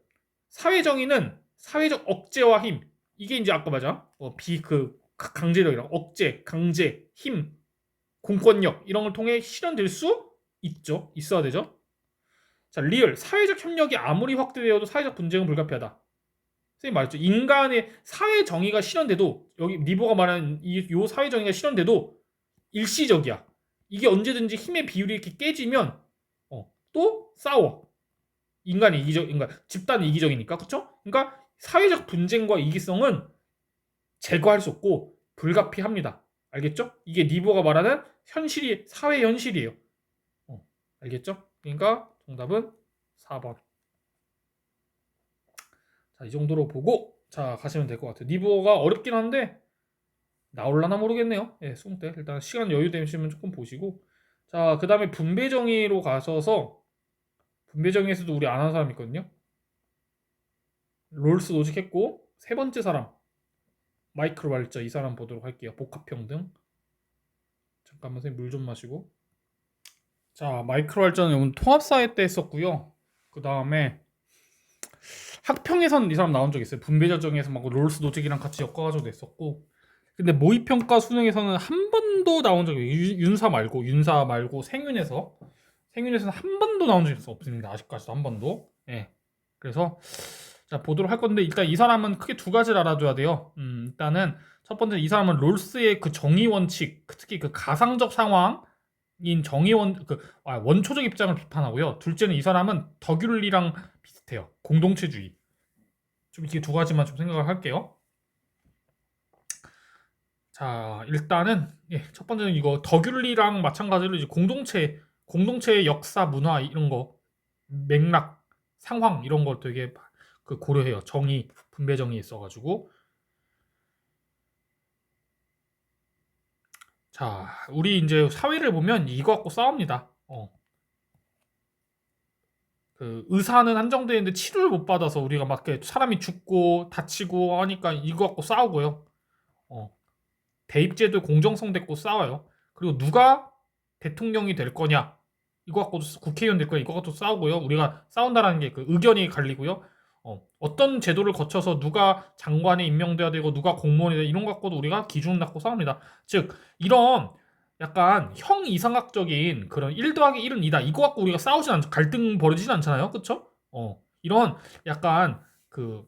사회 정의는 사회적 억제와 힘. 이게 이제 아까 맞아. 강제력이랑 억제, 강제, 힘, 공권력 이런 걸 통해 실현될 수 있죠. 있어야 되죠. 자, 리얼 사회적 협력이 아무리 확대되어도 사회적 분쟁은 불가피하다. 선생님 말했죠. 인간의 사회 정의가 실현돼도 여기 리버가 말하는 요 사회 정의가 실현돼도 일시적이야. 이게 언제든지 힘의 비율이 이렇게 깨지면 또 싸워. 집단이 이기적이니까, 그렇죠? 그러니까 사회적 분쟁과 이기성은 제거할 수 없고 불가피합니다. 알겠죠? 이게 리버가 말하는 사회 현실이에요. 알겠죠? 그러니까 정답은 4번. 자, 이 정도로 보고 자 가시면 될 것 같아요. 리버가 어렵긴 한데 나올라나 모르겠네요. 예, 수능 때 일단 시간 여유 되시면 조금 보시고 자, 그 다음에 분배정의로 가셔서 분배정의에서도 우리 안 한 사람 있거든요. 롤스 노직했고 세 번째 사람 마이크로 발자 이 사람 보도록 할게요. 복합평등. 잠깐만 선생님 물 좀 마시고. 자, 마이크로 발자는 통합사회 때 했었고요. 그 다음에 학평에선 이 사람 나온 적 있어요. 분배정의에서 막 롤스 노직이랑 같이 엮어가지고 냈었고. 근데 모의평가 수능에서는 한 번도 나온 적이 윤사 말고 생윤에서는 한 번도 나온 적이 없습니다. 아직까지도 한 번도. 예. 그래서 자 보도록 할 건데 일단 이 사람은 크게 두 가지를 알아둬야 돼요. 일단은 첫 번째 이 사람은 롤스의 그 정의 원칙, 특히 그 가상적 상황인 원초적 입장을 비판하고요. 둘째는 이 사람은 더귤리랑 비슷해요. 공동체주의. 좀 이게 두 가지만 좀 생각을 할게요. 자, 일단은 첫 번째는 이거 더귤리랑 마찬가지로 이제 공동체의 역사, 문화 이런 거 맥락, 상황 이런 걸 되게 고려해요. 정의, 분배 정의 있어가지고. 자, 우리 이제 사회를 보면 이거 갖고 싸웁니다. 그 의사는 한정되어 있는데 치료를 못 받아서 우리가 막 사람이 죽고 다치고 하니까 이거 갖고 싸우고요. 대입제도 공정성 됐고 싸워요. 그리고 누가 대통령이 될 거냐 이거 갖고 국회의원 될 거냐 이거 갖고 싸우고요. 우리가 싸운다라는 게 그 의견이 갈리고요. 어떤 제도를 거쳐서 누가 장관에 임명돼야 되고 누가 공무원이 돼야 이런 거 갖고도 우리가 기준을 갖고 싸웁니다. 즉 이런 약간 형 이상학적인 그런 1 더하기 1은 2다 이거 갖고 우리가 싸우진 않죠. 갈등 벌어지진 않잖아요. 그쵸? 이런 약간 그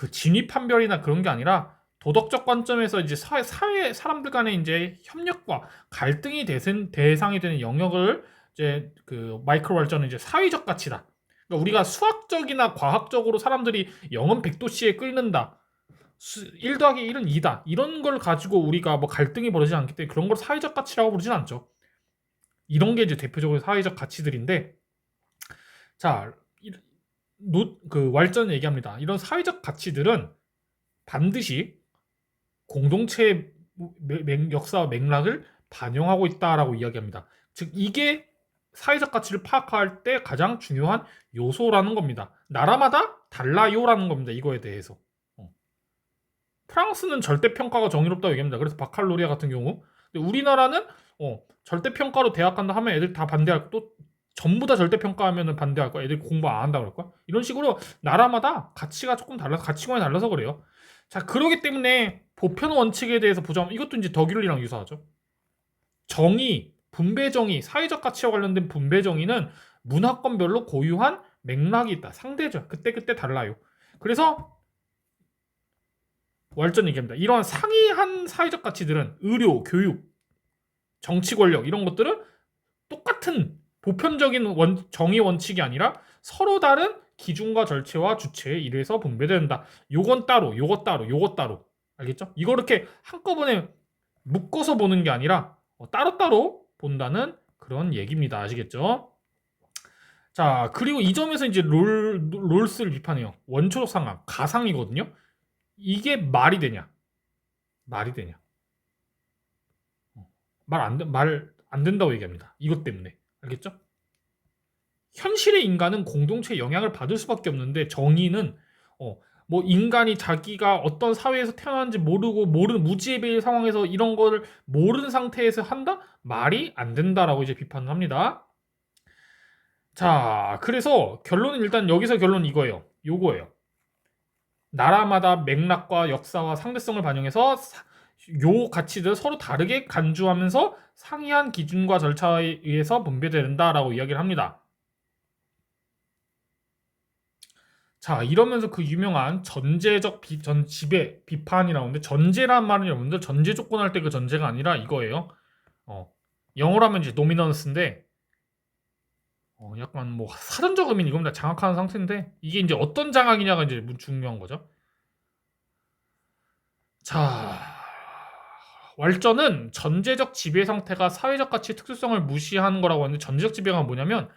진위 판별이나 그런 게 아니라 도덕적 관점에서 이제 사회 사람들 간의 이제 협력과 갈등이 대상이 되는 영역을 이제 그 마이크로 발전은 이제 사회적 가치다. 그러니까 우리가 수학적이나 과학적으로 사람들이 영은 100도씨에 끓는다. 1 더하기 1은 2다. 이런 걸 가지고 우리가 뭐 갈등이 벌어지지 않기 때문에 그런 걸 사회적 가치라고 부르진 않죠. 이런 게 이제 대표적으로 사회적 가치들인데 자, 왈전 얘기합니다. 이런 사회적 가치들은 반드시 공동체의 역사와 맥락을 반영하고 있다라고 이야기합니다. 즉 이게 사회적 가치를 파악할 때 가장 중요한 요소라는 겁니다. 나라마다 달라요라는 겁니다. 이거에 대해서. 프랑스는 절대평가가 정의롭다고 얘기합니다. 그래서 바칼로리아 같은 경우. 근데 우리나라는 절대평가로 대학 간다 하면 애들 다 반대할 또 전부 다 절대평가하면 반대할 거야. 애들 공부 안 한다 그럴 거야. 이런 식으로 나라마다 가치가 조금 달라서 가치관이 달라서 그래요. 자, 그러기 때문에 보편 원칙에 대해서 보자면 이것도 이제 더귤리랑 유사하죠. 정의, 분배정의, 사회적 가치와 관련된 분배정의는 문화권별로 고유한 맥락이 있다. 상대죠. 그때그때 달라요. 그래서 왈전 얘기합니다. 이러한 상이한 사회적 가치들은 의료, 교육, 정치 권력 이런 것들은 똑같은 보편적인 정의 원칙이 아니라 서로 다른 기준과 절차와 주체에 의해서 분배된다. 요건 따로, 요것 따로, 요것 따로. 알겠죠? 이거 이렇게 한꺼번에 묶어서 보는 게 아니라 따로따로 본다는 그런 얘기입니다. 아시겠죠? 자, 그리고 이 점에서 이제 롤스를 비판해요. 원초적 상황, 가상이거든요. 이게 말이 되냐? 말이 되냐? 말 안 된다고 얘기합니다. 이것 때문에. 알겠죠? 현실의 인간은 공동체의 영향을 받을 수밖에 없는데 정의는 뭐 인간이 자기가 어떤 사회에서 태어났는지 모르고 모르는 무지의 상황에서 이런 거를 모르는 상태에서 한다? 말이 안 된다라고 이제 비판을 합니다. 자, 그래서 결론은 일단 여기서 결론은 이거예요. 요거예요. 나라마다 맥락과 역사와 상대성을 반영해서 요 가치들 서로 다르게 간주하면서 상이한 기준과 절차에 의해서 분배된다라고 이야기를 합니다. 자, 이러면서 그 유명한 전제적 지배 비판이 나오는데 전제란 말은 여러분들 전제 조건 할 때 그 전제가 아니라 이거예요. 영어로 하면 이제 노미넌스인데 약간 뭐 사전적 의미는 이겁니다. 장악하는 상태인데 이게 이제 어떤 장악이냐가 이제 중요한 거죠. 자, 왈전은 전제적 지배 상태가 사회적 가치의 특수성을 무시하는 거라고 하는데 전제적 지배가 뭐냐면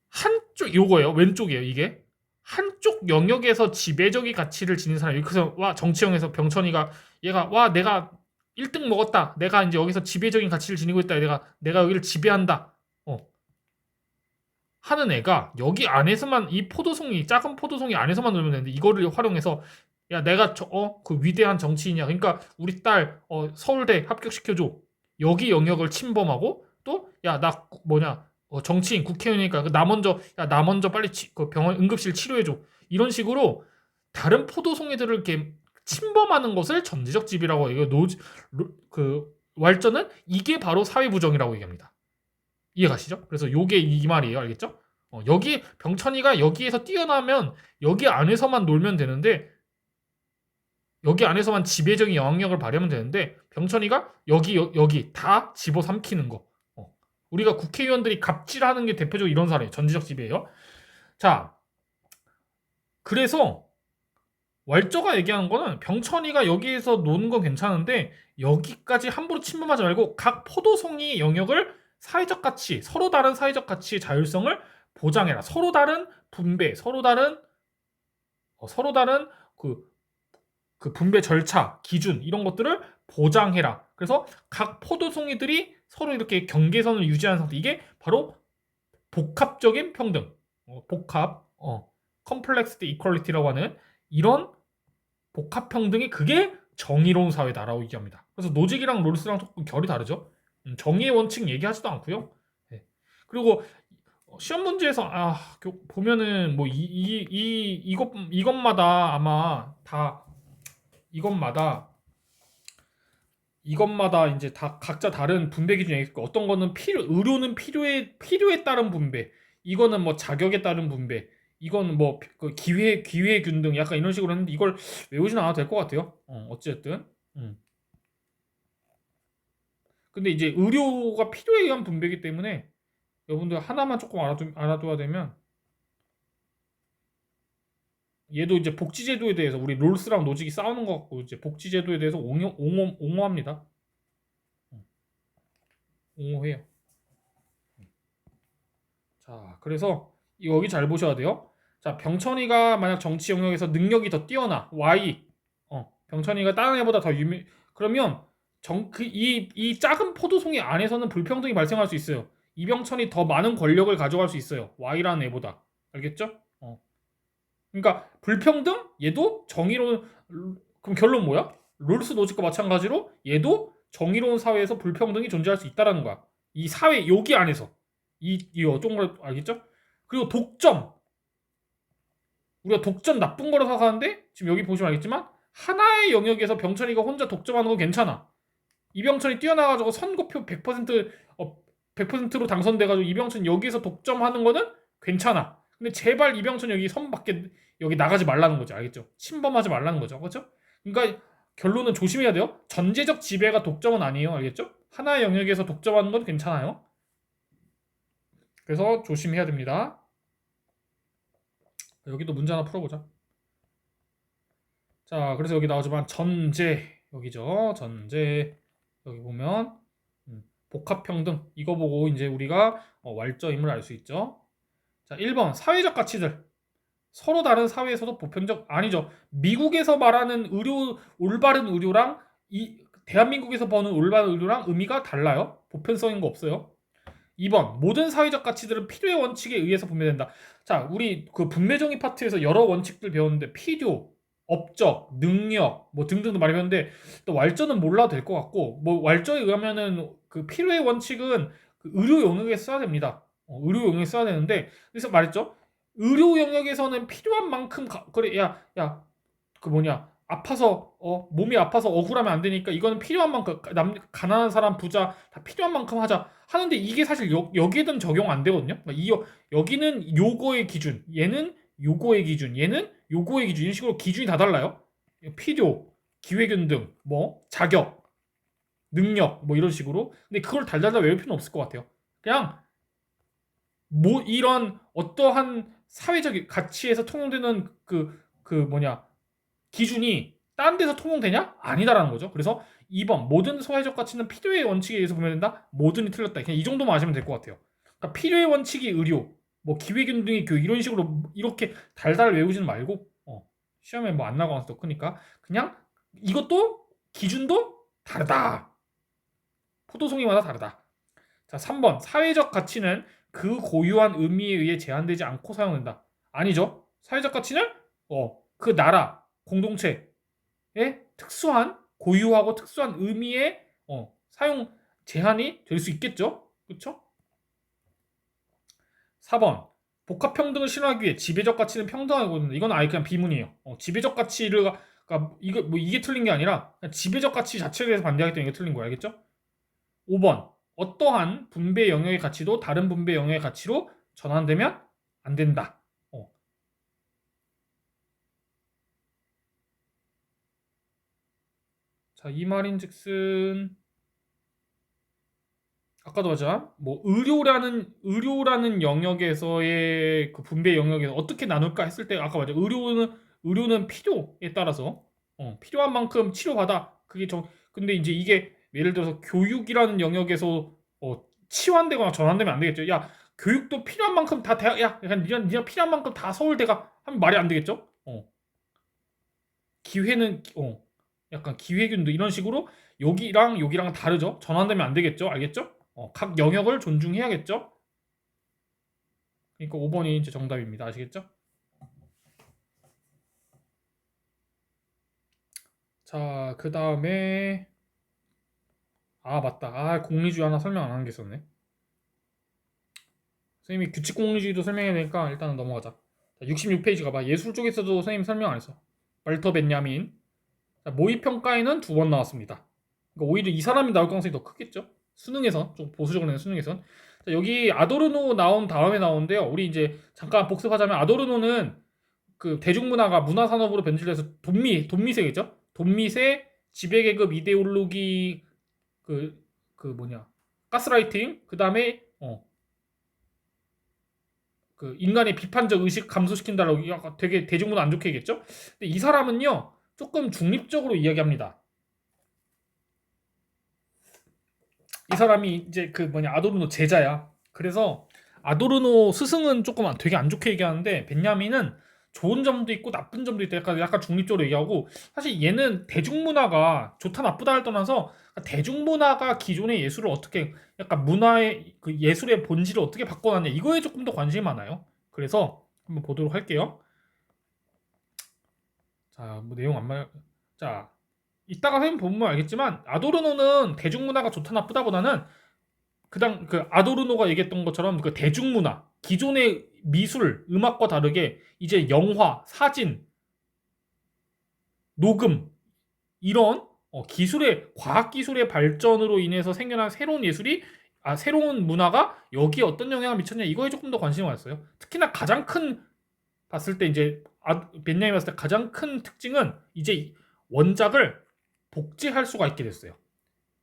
한쪽 요거예요. 왼쪽이에요. 이게 한쪽 영역에서 지배적인 가치를 지닌 사람이 그래서 와 정치형에서 병천이가 얘가 와 내가 1등 먹었다. 내가 이제 여기서 지배적인 가치를 지니고 있다. 내가 여기를 지배한다. 하는 애가 여기 안에서만 이 포도송이 작은 포도송이 안에서만 놀면 되는데 이거를 활용해서 야 내가 그 위대한 정치인이야. 그러니까 우리 딸 서울대 합격시켜줘. 여기 영역을 침범하고 또 야 나 뭐냐 정치인 국회의원이니까 나 먼저 빨리 그 병원 응급실 치료해줘. 이런 식으로 다른 포도송이들을 이렇게 침범하는 것을 전제적 지배라고 이거 그 왈전은 이게 바로 사회부정이라고 얘기합니다. 이해가시죠? 그래서 요게 이 말이에요. 알겠죠? 여기 병천이가 여기에서 뛰어나면 여기 안에서만 놀면 되는데 여기 안에서만 지배적인 영향력을 발휘하면 되는데 병천이가 여기 다 집어삼키는 거. 우리가 국회의원들이 갑질하는 게 대표적으로 이런 사례예요. 전지적 지배예요. 자, 그래서 왈저가 얘기하는 거는 병천이가 여기에서 노는 건 괜찮은데 여기까지 함부로 침범하지 말고 각 포도송이 영역을 사회적 가치, 서로 다른 사회적 가치의 자율성을 보장해라. 서로 다른 분배, 서로 다른 그 분배 절차, 기준 이런 것들을 보장해라. 그래서 각 포도송이들이 서로 이렇게 경계선을 유지하는 상태. 이게 바로 복합적인 평등, 컴플렉스 이퀄리티라고 하는 이런 복합 평등이 그게 정의로운 사회다라고 얘기합니다. 그래서 노직이랑 롤스랑 조금 결이 다르죠. 정의의 원칙 얘기하지도 않고요. 네. 그리고 시험 문제에서 보면은 뭐 이것마다 아마 다 이것마다 이제 다 각자 다른 분배 기준이 있고 어떤 거는 의료는 필요에 따른 분배, 이거는 뭐 자격에 따른 분배, 이거는 뭐 그 기회 균등 약간 이런 식으로 했는데 이걸 외우진 않아도 될 것 같아요. 어쨌든. 근데 이제 의료가 필요에 의한 분배이기 때문에 여러분들 하나만 조금 알아둬야 되면 얘도 이제 복지제도에 대해서 우리 롤스랑 노직이 싸우는 것 같고 이제 복지제도에 대해서 옹호합니다. 옹호해요. 자, 그래서 여기 잘 보셔야 돼요. 자, 병천이가 만약 정치 영역에서 능력이 더 뛰어나 Y, 병천이가 다른 애보다 더 그러면 이 작은 포도송이 안에서는 불평등이 발생할 수 있어요. 이병천이 더 많은 권력을 가져갈 수 있어요. Y라는 애보다. 알겠죠? 그러니까 불평등? 얘도 정의로운 그럼 결론 뭐야? 롤스 노직과 마찬가지로 얘도 정의로운 사회에서 불평등이 존재할 수 있다라는 거야. 이 사회 여기 안에서 이 어떤 걸 알겠죠? 그리고 독점 우리가 독점 나쁜 거라 생각하는데 지금 여기 보시면 알겠지만 하나의 영역에서 병천이가 혼자 독점하는 건 괜찮아. 이병천이 뛰어나가지고 선거표 100%로 당선돼가지고 이병천 여기에서 독점하는 거는 괜찮아. 근데 제발 이병천 여기 선 밖에 여기 나가지 말라는 거죠. 알겠죠? 침범하지 말라는 거죠. 그렇죠? 그러니까 결론은 조심해야 돼요. 전제적 지배가 독점은 아니에요. 알겠죠? 하나의 영역에서 독점하는 건 괜찮아요. 그래서 조심해야 됩니다. 여기도 문제 하나 풀어보자. 자, 그래서 여기 나오지만 전제 여기죠. 전제 여기 보면 복합평등 이거 보고 이제 우리가 왈저임을 알 수 있죠. 자, 1번 사회적 가치들 서로 다른 사회에서도 보편적 아니죠. 미국에서 말하는 의료 올바른 의료랑 이 대한민국에서 보는 올바른 의료랑 의미가 달라요. 보편성인 거 없어요. 2번 모든 사회적 가치들은 필요의 원칙에 의해서 분배된다. 자, 우리 그 분배정의 파트에서 여러 원칙들 배웠는데 필요, 업적, 능력 뭐 등등도 많이 배웠는데 또 왈저는 몰라도 될 것 같고 뭐 왈저에 의하면은 그 필요의 원칙은 그 의료 영역에 써야 됩니다. 의료 영역에 써야 되는데 그래서 말했죠. 의료 영역에서는 필요한 만큼 그래 야 그 뭐냐 아파서 몸이 아파서 억울하면 안 되니까 이거는 필요한 만큼 가난한 사람 부자 다 필요한 만큼 하자 하는데 이게 사실 여기에는 적용 안 되거든요. 그러니까 여기는 요거의 기준, 얘는 요거의 기준, 얘는 요거의 기준 이런 식으로 기준이 다 달라요. 필요, 기회균등, 뭐 자격, 능력 뭐 이런 식으로. 근데 그걸 달달달 외울 필요는 없을 것 같아요. 그냥 뭐 이런 어떠한 사회적 가치에서 통용되는 그 뭐냐 기준이 다른 데서 통용되냐? 아니다라는 거죠. 그래서 2번 모든 사회적 가치는 필요의 원칙에 의해서 분배된다. 모든이 틀렸다. 그냥 이 정도만 아시면 될 것 같아요. 그러니까 필요의 원칙이 의료, 뭐 기회균등의 교육 이런 식으로 이렇게 달달 외우지는 말고 시험에 뭐 안 나가서 더 크니까 그냥 이것도 기준도 다르다. 포도송이마다 다르다. 자, 3번 사회적 가치는 그 고유한 의미에 의해 제한되지 않고 사용된다. 아니죠. 사회적 가치는 그 나라, 공동체의 특수한 고유하고 특수한 의미의 사용 제한이 될 수 있겠죠. 그렇죠? 4번 복합평등을 실현하기 위해 지배적 가치는 평등하고 있는데 이건 아예 그냥 비문이에요. 지배적 가치를 그러니까 이거 뭐 이게 틀린 게 아니라 지배적 가치 자체에 대해서 반대하기 때문에 이게 틀린 거야. 알겠죠? 5번 어떠한 분배 영역의 가치도 다른 분배 영역의 가치로 전환되면 안 된다. 자, 이 말인즉슨 아까도 맞아. 뭐 의료라는 영역에서의 그 분배 영역에서 어떻게 나눌까 했을 때 아까 맞아. 의료는 필요에 따라서 필요한 만큼 치료받아. 그게 근데 이제 이게 예를 들어서 교육이라는 영역에서 치환되거나 전환되면 안 되겠죠. 야, 교육도 필요한 만큼 다 대학 야, 약간 니가 필요한 만큼 다 서울대가 하면 말이 안 되겠죠? 기회는 약간 기회균도 이런 식으로 여기랑 다르죠. 전환되면 안 되겠죠. 알겠죠? 각 영역을 존중해야겠죠. 그러니까 5번이 이제 정답입니다. 아시겠죠? 자, 그 다음에 맞다. 공리주의 하나 설명 안 하는 게 있었네. 선생님이 규칙 공리주의도 설명해야 되니까 일단은 넘어가자. 자, 66페이지 가봐. 예술 쪽에서도 선생님 설명 안 했어. 발터 벤야민. 자, 모의평가에는 2번 나왔습니다. 그러니까 오히려 이 사람이 나올 가능성이 더 크겠죠. 수능에서 좀 보수적으로 낸 수능에선. 자, 여기 아도르노 나온 다음에 나오는데요. 우리 이제 잠깐 복습하자면 아도르노는 그 대중문화가 문화산업으로 변질돼서 돈미세겠죠. 돈미세 지배계급 이데올로기 그 뭐냐 가스라이팅 그 다음에 그 인간의 비판적 의식 감소시킨다라고 되게 대중문화 안 좋게 얘기했죠. 근데 이 사람은요 조금 중립적으로 이야기합니다. 이 사람이 이제 그 뭐냐 아도르노 제자야. 그래서 아도르노 스승은 조금 되게 안 좋게 얘기하는데 벤야민은 좋은 점도 있고 나쁜 점도 있다. 약간 중립적으로 얘기하고 사실 얘는 대중문화가 좋다 나쁘다를 떠나서 대중문화가 기존의 예술을 어떻게 약간 문화의 그 예술의 본질을 어떻게 바꿔놨냐 이거에 조금 더 관심이 많아요. 그래서 한번 보도록 할게요. 자, 뭐 내용 안 말. 자, 이따가 선생님 보면 알겠지만 아도르노는 대중문화가 좋다 나쁘다보다는 그 아도르노가 얘기했던 것처럼 그 대중문화 기존의 미술 음악과 다르게 이제 영화 사진 녹음 이런 기술의 과학 기술의 발전으로 인해서 생겨난 새로운 예술이 새로운 문화가 여기에 어떤 영향을 미쳤냐 이거에 조금 더 관심을 가졌어요. 특히나 가장 큰 봤을 때 이제 벤야민 봤을 때 가장 큰 특징은 이제 원작을 복제할 수가 있게 됐어요.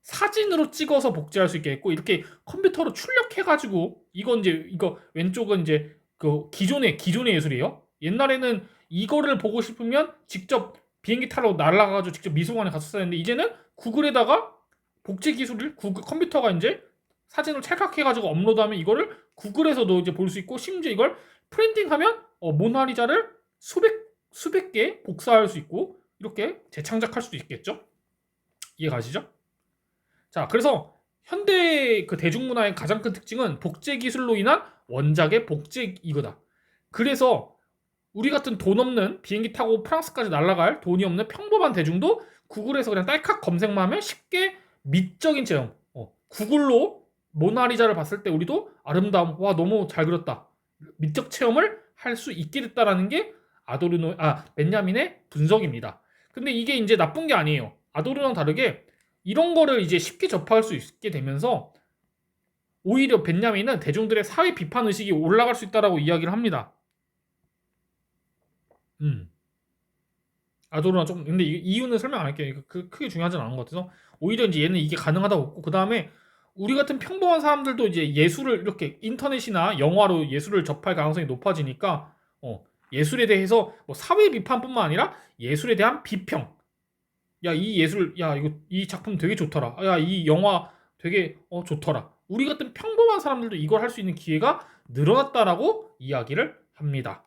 사진으로 찍어서 복제할 수 있게 했고 이렇게 컴퓨터로 출력해가지고 이거 왼쪽은 이제 그 기존의 예술이에요. 옛날에는 이거를 보고 싶으면 직접 비행기 타러 날아가가지고 직접 미술관에 갔었어야 했는데 이제는 구글에다가 복제 기술을 컴퓨터가 이제 사진을 찰칵해가지고 업로드하면 이거를 구글에서도 이제 볼 수 있고 심지어 이걸 프린팅하면 모나리자를 수백 개 복사할 수 있고 이렇게 재창작할 수도 있겠죠. 이해 가시죠? 자, 그래서 현대 그 대중문화의 가장 큰 특징은 복제 기술로 인한 원작의 복제 이거다. 그래서 우리 같은 돈 없는 비행기 타고 프랑스까지 날아갈 돈이 없는 평범한 대중도 구글에서 그냥 딸칵 검색만 하면 쉽게 미적인 체험. 구글로 모나리자를 봤을 때 우리도 아름다움, 와 너무 잘 그렸다. 미적 체험을 할 수 있게 됐다라는 게 벤야민의 분석입니다. 근데 이게 이제 나쁜 게 아니에요. 아도르노랑 다르게 이런 거를 이제 쉽게 접할 수 있게 되면서 오히려 벤야민은 대중들의 사회 비판 의식이 올라갈 수 있다라고 이야기를 합니다. 아도르나 조금 근데 이유는 설명 안 할게요. 크게 중요하진 않은 것 같아서 오히려 이제 얘는 이게 가능하다고 했고 그 다음에 우리 같은 평범한 사람들도 이제 예술을 이렇게 인터넷이나 영화로 예술을 접할 가능성이 높아지니까 예술에 대해서 뭐 사회 비판뿐만 아니라 예술에 대한 비평. 야 이 예술 야 이거 이 작품 되게 좋더라. 야 이 영화 되게 좋더라. 우리 같은 평범한 사람들도 이걸 할 수 있는 기회가 늘어났다라고 이야기를 합니다.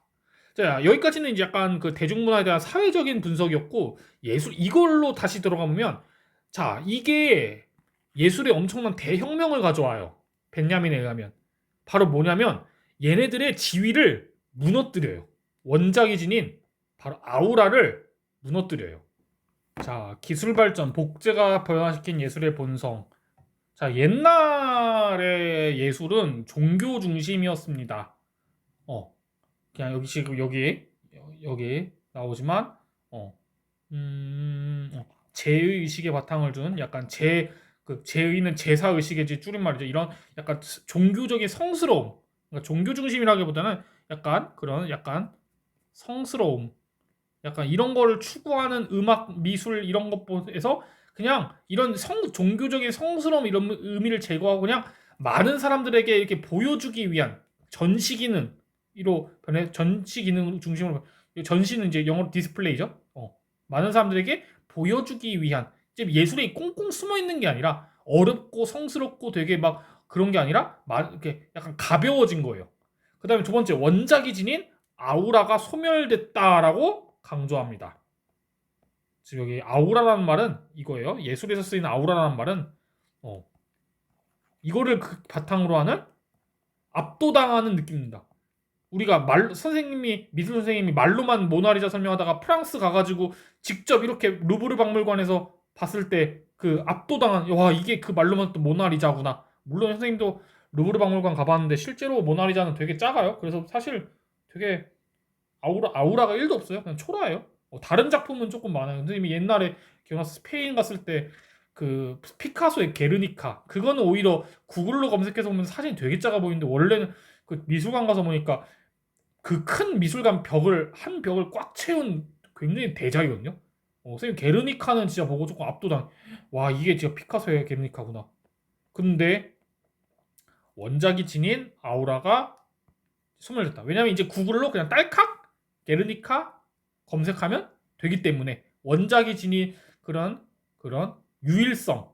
자, 여기까지는 이제 약간 그 대중문화에 대한 사회적인 분석이었고 예술 이걸로 다시 들어가보면 자, 이게 예술에 엄청난 대혁명을 가져와요. 벤야민에 의하면. 바로 뭐냐면 얘네들의 지위를 무너뜨려요. 원작이 지닌 바로 아우라를 무너뜨려요. 자, 기술 발전, 복제가 변화시킨 예술의 본성. 자, 옛날의 예술은 종교 중심이었습니다. 그냥 여기 지금 여기 나오지만 제의 의식에 바탕을 둔 약간 제의는 제사 의식의 줄임말이죠. 이런 약간 종교적인 성스러움, 그러니까 종교 중심이라기보다는 약간 성스러움, 약간 이런 거를 추구하는 음악, 미술 이런 것에서 그냥 이런 종교적인 성스러움 이런 의미를 제거하고 그냥 많은 사람들에게 이렇게 보여주기 위한 전시 기능으로 전시 기능 중심으로 전시는 이제 영어로 디스플레이죠. 많은 사람들에게 보여주기 위한 이제 예술이 꽁꽁 숨어 있는 게 아니라 어렵고 성스럽고 되게 막 그런 게 아니라 이렇게 약간 가벼워진 거예요. 그다음에 두 번째 원작이 지닌 아우라가 소멸됐다라고 강조합니다. 지금 여기 아우라라는 말은 이거예요. 예술에서 쓰이는 아우라라는 말은 이거를 그 바탕으로 하는 압도당하는 느낌입니다. 우리가 미술 선생님이 말로만 모나리자 설명하다가 프랑스 가가지고 직접 이렇게 루브르 박물관에서 봤을 때 그 압도당한 와 이게 그 말로만 또 모나리자구나. 물론 선생님도 루브르 박물관 가봤는데 실제로 모나리자는 되게 작아요. 그래서 사실 되게 아우라가 1도 없어요. 그냥 초라해요. 다른 작품은 조금 많아요. 선생님이 옛날에 기억나서 스페인 갔을 때 그 피카소의 게르니카 그거는 오히려 구글로 검색해서 보면 사진이 되게 작아 보이는데 원래는 그 미술관 가서 보니까 그 큰 미술관 한 벽을 꽉 채운 굉장히 대작이거든요. 선생님 게르니카는 진짜 보고 조금 압도당. 와 이게 진짜 피카소의 게르니카구나. 근데 원작이 지닌 아우라가 소멸됐다. 왜냐면 이제 구글로 그냥 딸칵 게르니카 검색하면 되기 때문에 원작이 지닌 그런 유일성.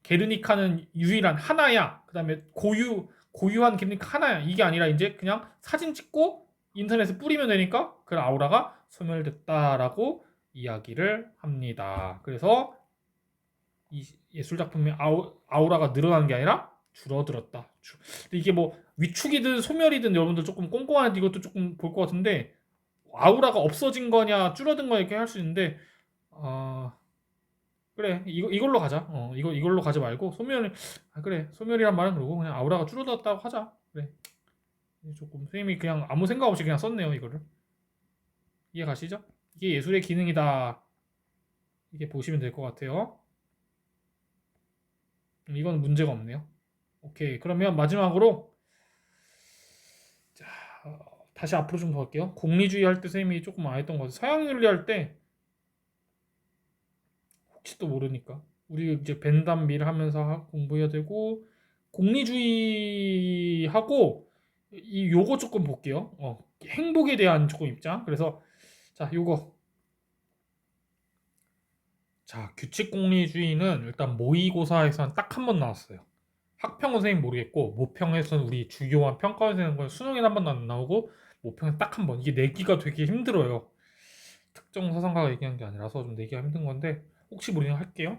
게르니카는 유일한 하나야. 그다음에 고유한 게르니카 하나야. 이게 아니라 이제 그냥 사진 찍고 인터넷에 뿌리면 되니까 그 아우라가 소멸됐다라고 이야기를 합니다. 그래서 이 예술 작품의 아우라가 늘어나는 게 아니라 줄어들었다. 이게 뭐 위축이든 소멸이든 여러분들 조금 꼼꼼한 이것도 조금 볼 것 같은데 아우라가 없어진 거냐 줄어든 거냐 이렇게 할 수 있는데 그래 이걸로 가자. 이걸로 가지 말고 그래 소멸이란 말은 그러고 그냥 아우라가 줄어들었다고 하자. 그래 조금 선생님이 그냥 아무 생각 없이 그냥 썼네요 이거를. 이해 가시죠? 이게 예술의 기능이다. 이게 보시면 될 것 같아요. 이건 문제가 없네요. 오케이 그러면 마지막으로 자, 다시 앞으로 좀 더 할게요. 공리주의 할 때 쌤이 조금 안 했던 것 같아요. 서양윤리 할 때 혹시 또 모르니까 우리 이제 벤담미를 하면서 공부해야 되고 공리주의하고 이 요거 조금 볼게요. 행복에 대한 조금 입장. 그래서 자 요거 자 규칙 공리주의는 일단 모의고사에서는 딱 한 번 나왔어요. 학평은 선생님 모르겠고 모평에서는 우리 주요한 평가에서 내는 건 수능에는 한 번도 안 나오고 모평에 딱 한 번. 이게 내기가 되게 힘들어요. 특정 사상가가 얘기한 게 아니라서 좀 내기가 힘든 건데 혹시 모르면 할게요.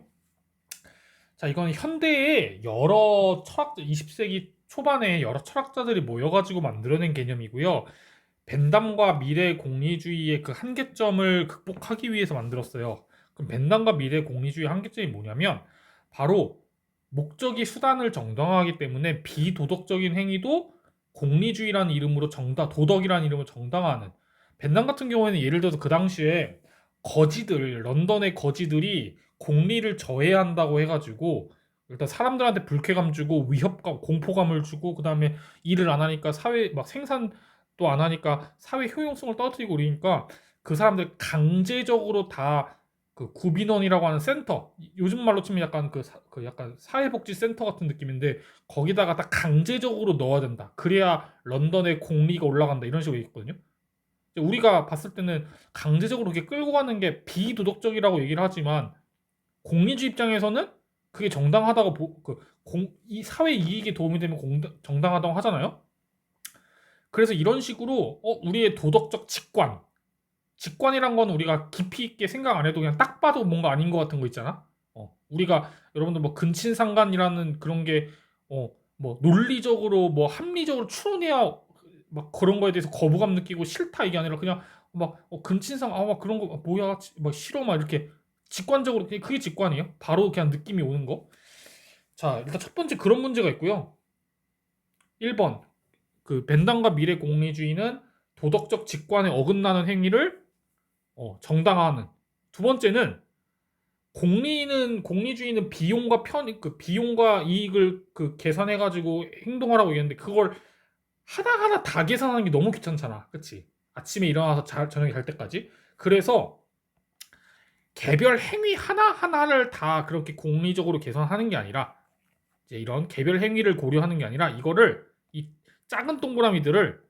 자, 이건 현대의 여러 철학자, 20세기 초반에 여러 철학자들이 모여가지고 만들어낸 개념이고요. 벤담과 미래 공리주의의 그 한계점을 극복하기 위해서 만들었어요. 그럼 벤담과 미래 공리주의 한계점이 뭐냐면 바로 목적이 수단을 정당화하기 때문에 비도덕적인 행위도 공리주의라는 이름으로 도덕이라는 이름으로 정당화하는. 벤담 같은 경우에는 예를 들어서 그 당시에 런던의 거지들이 공리를 저해한다고 해가지고 일단 사람들한테 불쾌감 주고 위협감, 공포감을 주고 그 다음에 일을 안 하니까 사회 막 생산도 안 하니까 사회 효용성을 떨어뜨리고 그러니까 그 사람들 강제적으로 다 그 구빈원이라고 하는 센터, 요즘 말로 치면 약간 그 약간 사회복지 센터 같은 느낌인데 거기다가 다 강제적으로 넣어야 된다. 그래야 런던의 공리가 올라간다. 이런 식으로 있거든요. 우리가 봤을 때는 강제적으로 이렇게 끌고 가는 게 비도덕적이라고 얘기를 하지만 공리주의 입장에서는 그게 정당하다고 이 사회 이익에 도움이 되면 정당하다고 하잖아요. 그래서 이런 식으로 우리의 도덕적 직관이란 건 우리가 깊이 있게 생각 안 해도 그냥 딱 봐도 뭔가 아닌 것 같은 거 있잖아. 우리가 여러분들 뭐 근친상간이라는 그런 게 뭐 논리적으로 뭐 합리적으로 추론해야 막 그런 거에 대해서 거부감 느끼고 싫다 이게 아니라 그냥 막 근친상 막 그런 거 뭐야 막 싫어 막 이렇게 직관적으로 그게 직관이에요. 바로 그냥 느낌이 오는 거. 자, 일단 첫 번째 그런 문제가 있고요. 1번 그 벤담과 미래 공리주의는 도덕적 직관에 어긋나는 행위를 정당화하는. 두 번째는 공리주의는 비용과 이익을 계산해 가지고 행동하라고 얘기했는데 그걸 하나하나 다 계산하는 게 너무 귀찮잖아. 그치? 아침에 일어나서 저녁에 잘 때까지. 그래서 개별 행위 하나하나를 다 그렇게 공리적으로 계산하는 게 아니라 이제 이런 개별 행위를 고려하는 게 아니라 이거를 이 작은 동그라미들을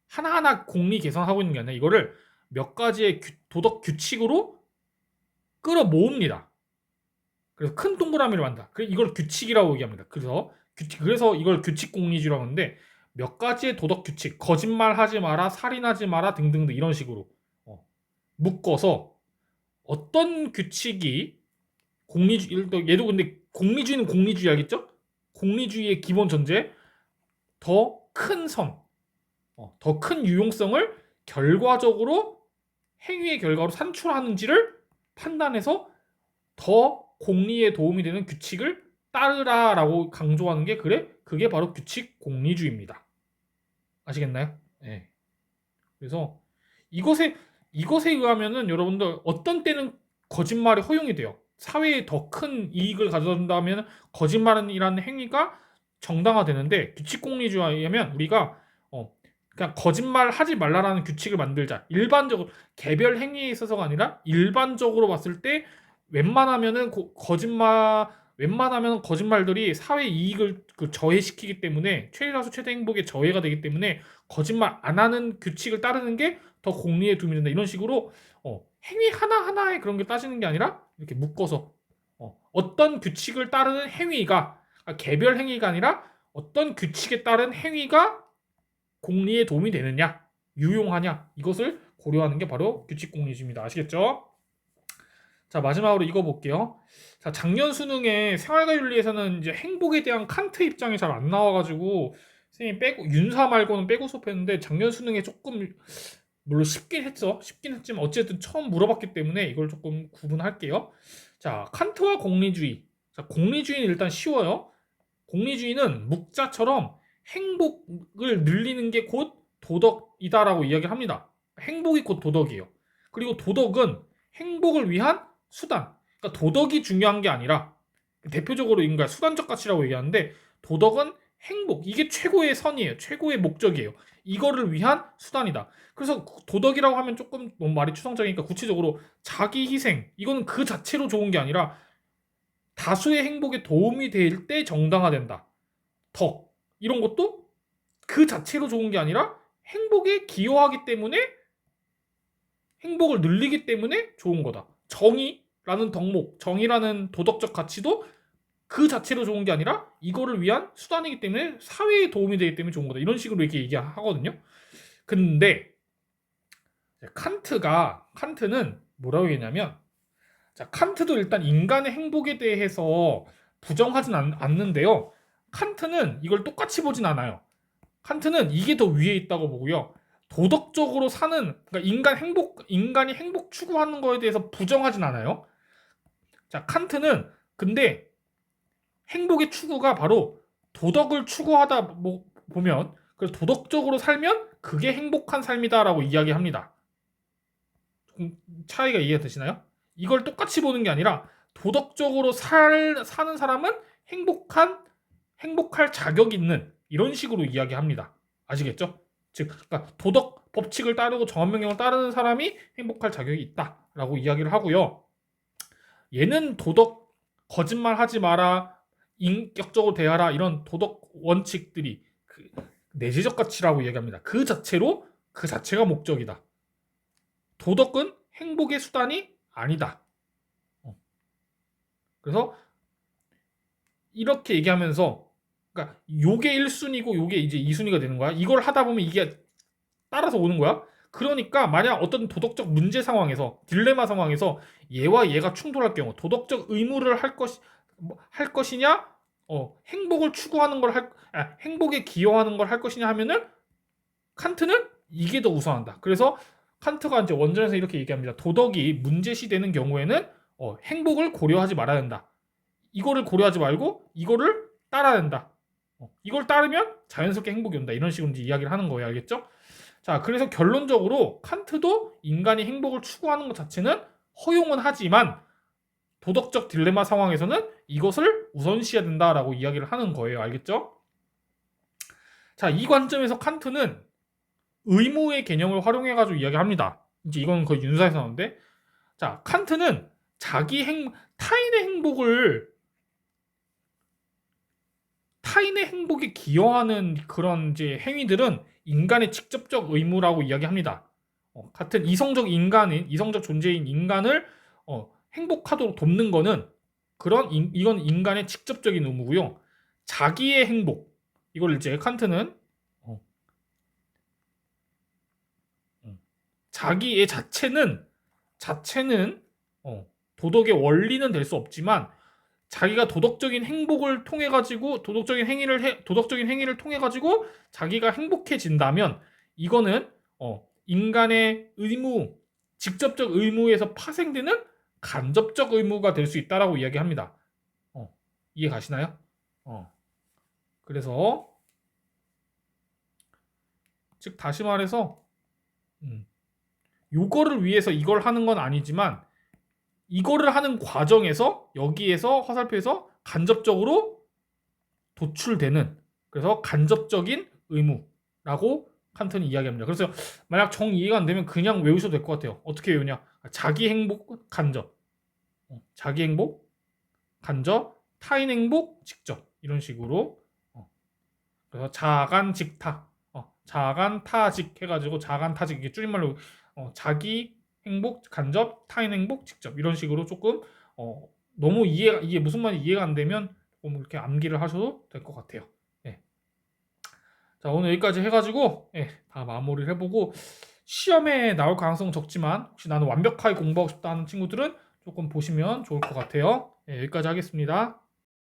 하나하나 공리 계산하고 있는 게 아니라 이거를 몇 가지의 도덕 규칙으로 끌어 모읍니다. 그래서 큰 동그라미를 만든다. 이걸 규칙이라고 얘기합니다. 그래서 이걸 규칙 공리주의라고 하는데 몇 가지의 도덕 규칙, 거짓말하지 마라, 살인하지 마라 등등등 이런 식으로 묶어서 어떤 규칙이 얘도 근데 공리주의는 공리주의 알겠죠? 공리주의의 기본 전제 더 큰 더 큰 유용성을 결과적으로 행위의 결과로 산출하는지를 판단해서 더 공리에 도움이 되는 규칙을 따르라라고 강조하는 게 그게 바로 규칙 공리주의입니다. 아시겠나요? 네. 그래서 이것에 의하면은 여러분들 어떤 때는 거짓말이 허용이 돼요. 사회에 더 큰 이익을 가져다준다면 거짓말이라는 행위가 정당화되는데 규칙 공리주의에 의하면 우리가 그냥 거짓말 하지 말라라는 규칙을 만들자. 일반적으로 개별 행위에 있어서가 아니라 일반적으로 봤을 때 웬만하면은 거짓말들이 사회 이익을 저해시키기 때문에 최다수 최대 행복의 저해가 되기 때문에 거짓말 안 하는 규칙을 따르는 게 더 공리에 도움이 된다. 이런 식으로 행위 하나하나에 그런 게 따지는 게 아니라 이렇게 묶어서 어떤 규칙을 따르는 행위가 개별 행위가 아니라 어떤 규칙에 따른 행위가 공리에 도움이 되느냐, 유용하냐 이것을 고려하는 게 바로 규칙 공리주의입니다. 아시겠죠? 자, 마지막으로 이거 볼게요. 자, 작년 수능에 생활과 윤리에서는 이제 행복에 대한 칸트 입장이 잘 안 나와가지고 선생님 윤사 말고는 빼고 수업했는데 작년 수능에 조금 물론 쉽긴 했지만 어쨌든 처음 물어봤기 때문에 이걸 조금 구분할게요. 자, 칸트와 공리주의. 자, 공리주의는 일단 쉬워요. 공리주의는 묵자처럼 행복을 늘리는 게 곧 도덕이다라고 이야기를 합니다. 행복이 곧 도덕이에요. 그리고 도덕은 행복을 위한 수단. 그러니까 도덕이 중요한 게 아니라 대표적으로 인가 수단적 가치라고 얘기하는데 도덕은 행복, 이게 최고의 선이에요. 최고의 목적이에요. 이거를 위한 수단이다. 그래서 도덕이라고 하면 조금 너무 말이 추상적이니까 구체적으로 자기 희생, 이거는 그 자체로 좋은 게 아니라 다수의 행복에 도움이 될 때 정당화된다. 덕, 이런 것도 그 자체로 좋은 게 아니라 행복에 기여하기 때문에, 행복을 늘리기 때문에 좋은 거다. 정의라는 덕목, 정의라는 도덕적 가치도 그 자체로 좋은 게 아니라 이거를 위한 수단이기 때문에 사회에 도움이 되기 때문에 좋은 거다. 이런 식으로 이렇게 얘기하거든요. 근데 칸트는 뭐라고 얘기했냐면, 자, 칸트도 일단 인간의 행복에 대해서 부정하진 않는데요. 칸트는 이걸 똑같이 보진 않아요. 칸트는 이게 더 위에 있다고 보고요. 도덕적으로 사는, 그러니까 인간이 행복 추구하는 거에 대해서 부정하진 않아요. 자, 칸트는 근데 행복의 추구가 바로 도덕을 추구하다 보면, 그래서 도덕적으로 살면 그게 행복한 삶이다라고 이야기합니다. 차이가 이해되시나요? 이걸 똑같이 보는 게 아니라 도덕적으로 사는 사람은 행복할 자격이 있는, 이런 식으로 이야기합니다. 아시겠죠? 즉, 그러니까 도덕 법칙을 따르고 정한명령을 따르는 사람이 행복할 자격이 있다라고 이야기를 하고요. 얘는 도덕, 거짓말하지 마라, 인격적으로 대하라, 이런 도덕 원칙들이 그 내재적 가치라고 이야기합니다. 그 자체가 목적이다. 도덕은 행복의 수단이 아니다. 그래서 이렇게 얘기하면서, 그러니까 요게 1순위고 요게 이제 2순위가 되는 거야. 이걸 하다 보면 이게 따라서 오는 거야. 그러니까 만약 어떤 도덕적 문제 상황에서, 딜레마 상황에서 얘와 얘가 충돌할 경우 도덕적 의무를 할 것이냐, 행복을 추구하는 걸 행복에 기여하는 걸 할 것이냐 하면은 칸트는 이게 더 우선한다. 그래서 칸트가 이제 원전에서 이렇게 얘기합니다. 도덕이 문제시되는 경우에는 행복을 고려하지 말아야 된다. 이거를 고려하지 말고 이거를 따라야 된다. 이걸 따르면 자연스럽게 행복이 온다. 이런 식으로 이제 이야기를 하는 거예요. 알겠죠? 자, 그래서 결론적으로 칸트도 인간이 행복을 추구하는 것 자체는 허용은 하지만 도덕적 딜레마 상황에서는 이것을 우선시해야 된다라고 이야기를 하는 거예요. 알겠죠? 자, 이 관점에서 칸트는 의무의 개념을 활용해가지고 이야기합니다. 이제 이건 거의 윤사에서 나오는데, 자, 칸트는 타인의 행복에 기여하는 그런 이제 행위들은 인간의 직접적 의무라고 이야기합니다. 같은 이성적 존재인 인간을 행복하도록 돕는 거는 이건 인간의 직접적인 의무고요. 자기의 행복, 이걸 이제 칸트는 자기의 자체는 도덕의 원리는 될 수 없지만 자기가 도덕적인 행복을 통해 가지고 도덕적인 행위를 통해 가지고 자기가 행복해진다면 이거는 인간의 직접적 의무에서 파생되는 간접적 의무가 될 수 있다라고 이야기합니다. 이해 가시나요? 그래서 즉 다시 말해서 요거를 위해서 이걸 하는 건 아니지만 이거를 하는 과정에서 여기에서 화살표에서 간접적으로 도출되는, 그래서 간접적인 의무라고 칸트는 이야기합니다. 그래서 만약 정 이해가 안 되면 그냥 외우셔도 될 것 같아요. 어떻게 외우냐? 자기 행복 간접, 자기 행복 간접, 타인 행복 직접, 이런 식으로. 그래서 자간직타, 자간타직 해가지고 자간타직, 이게 줄임말로 자기 행복 간접, 타인 행복 직접, 이런 식으로 조금 너무 이게 무슨 말인지 이해가 안 되면 조금 이렇게 암기를 하셔도 될 것 같아요. 네. 자, 오늘 여기까지 해가지고 다 마무리를 해보고, 시험에 나올 가능성은 적지만 혹시 나는 완벽하게 공부하고 싶다 하는 친구들은 조금 보시면 좋을 것 같아요. 여기까지 하겠습니다.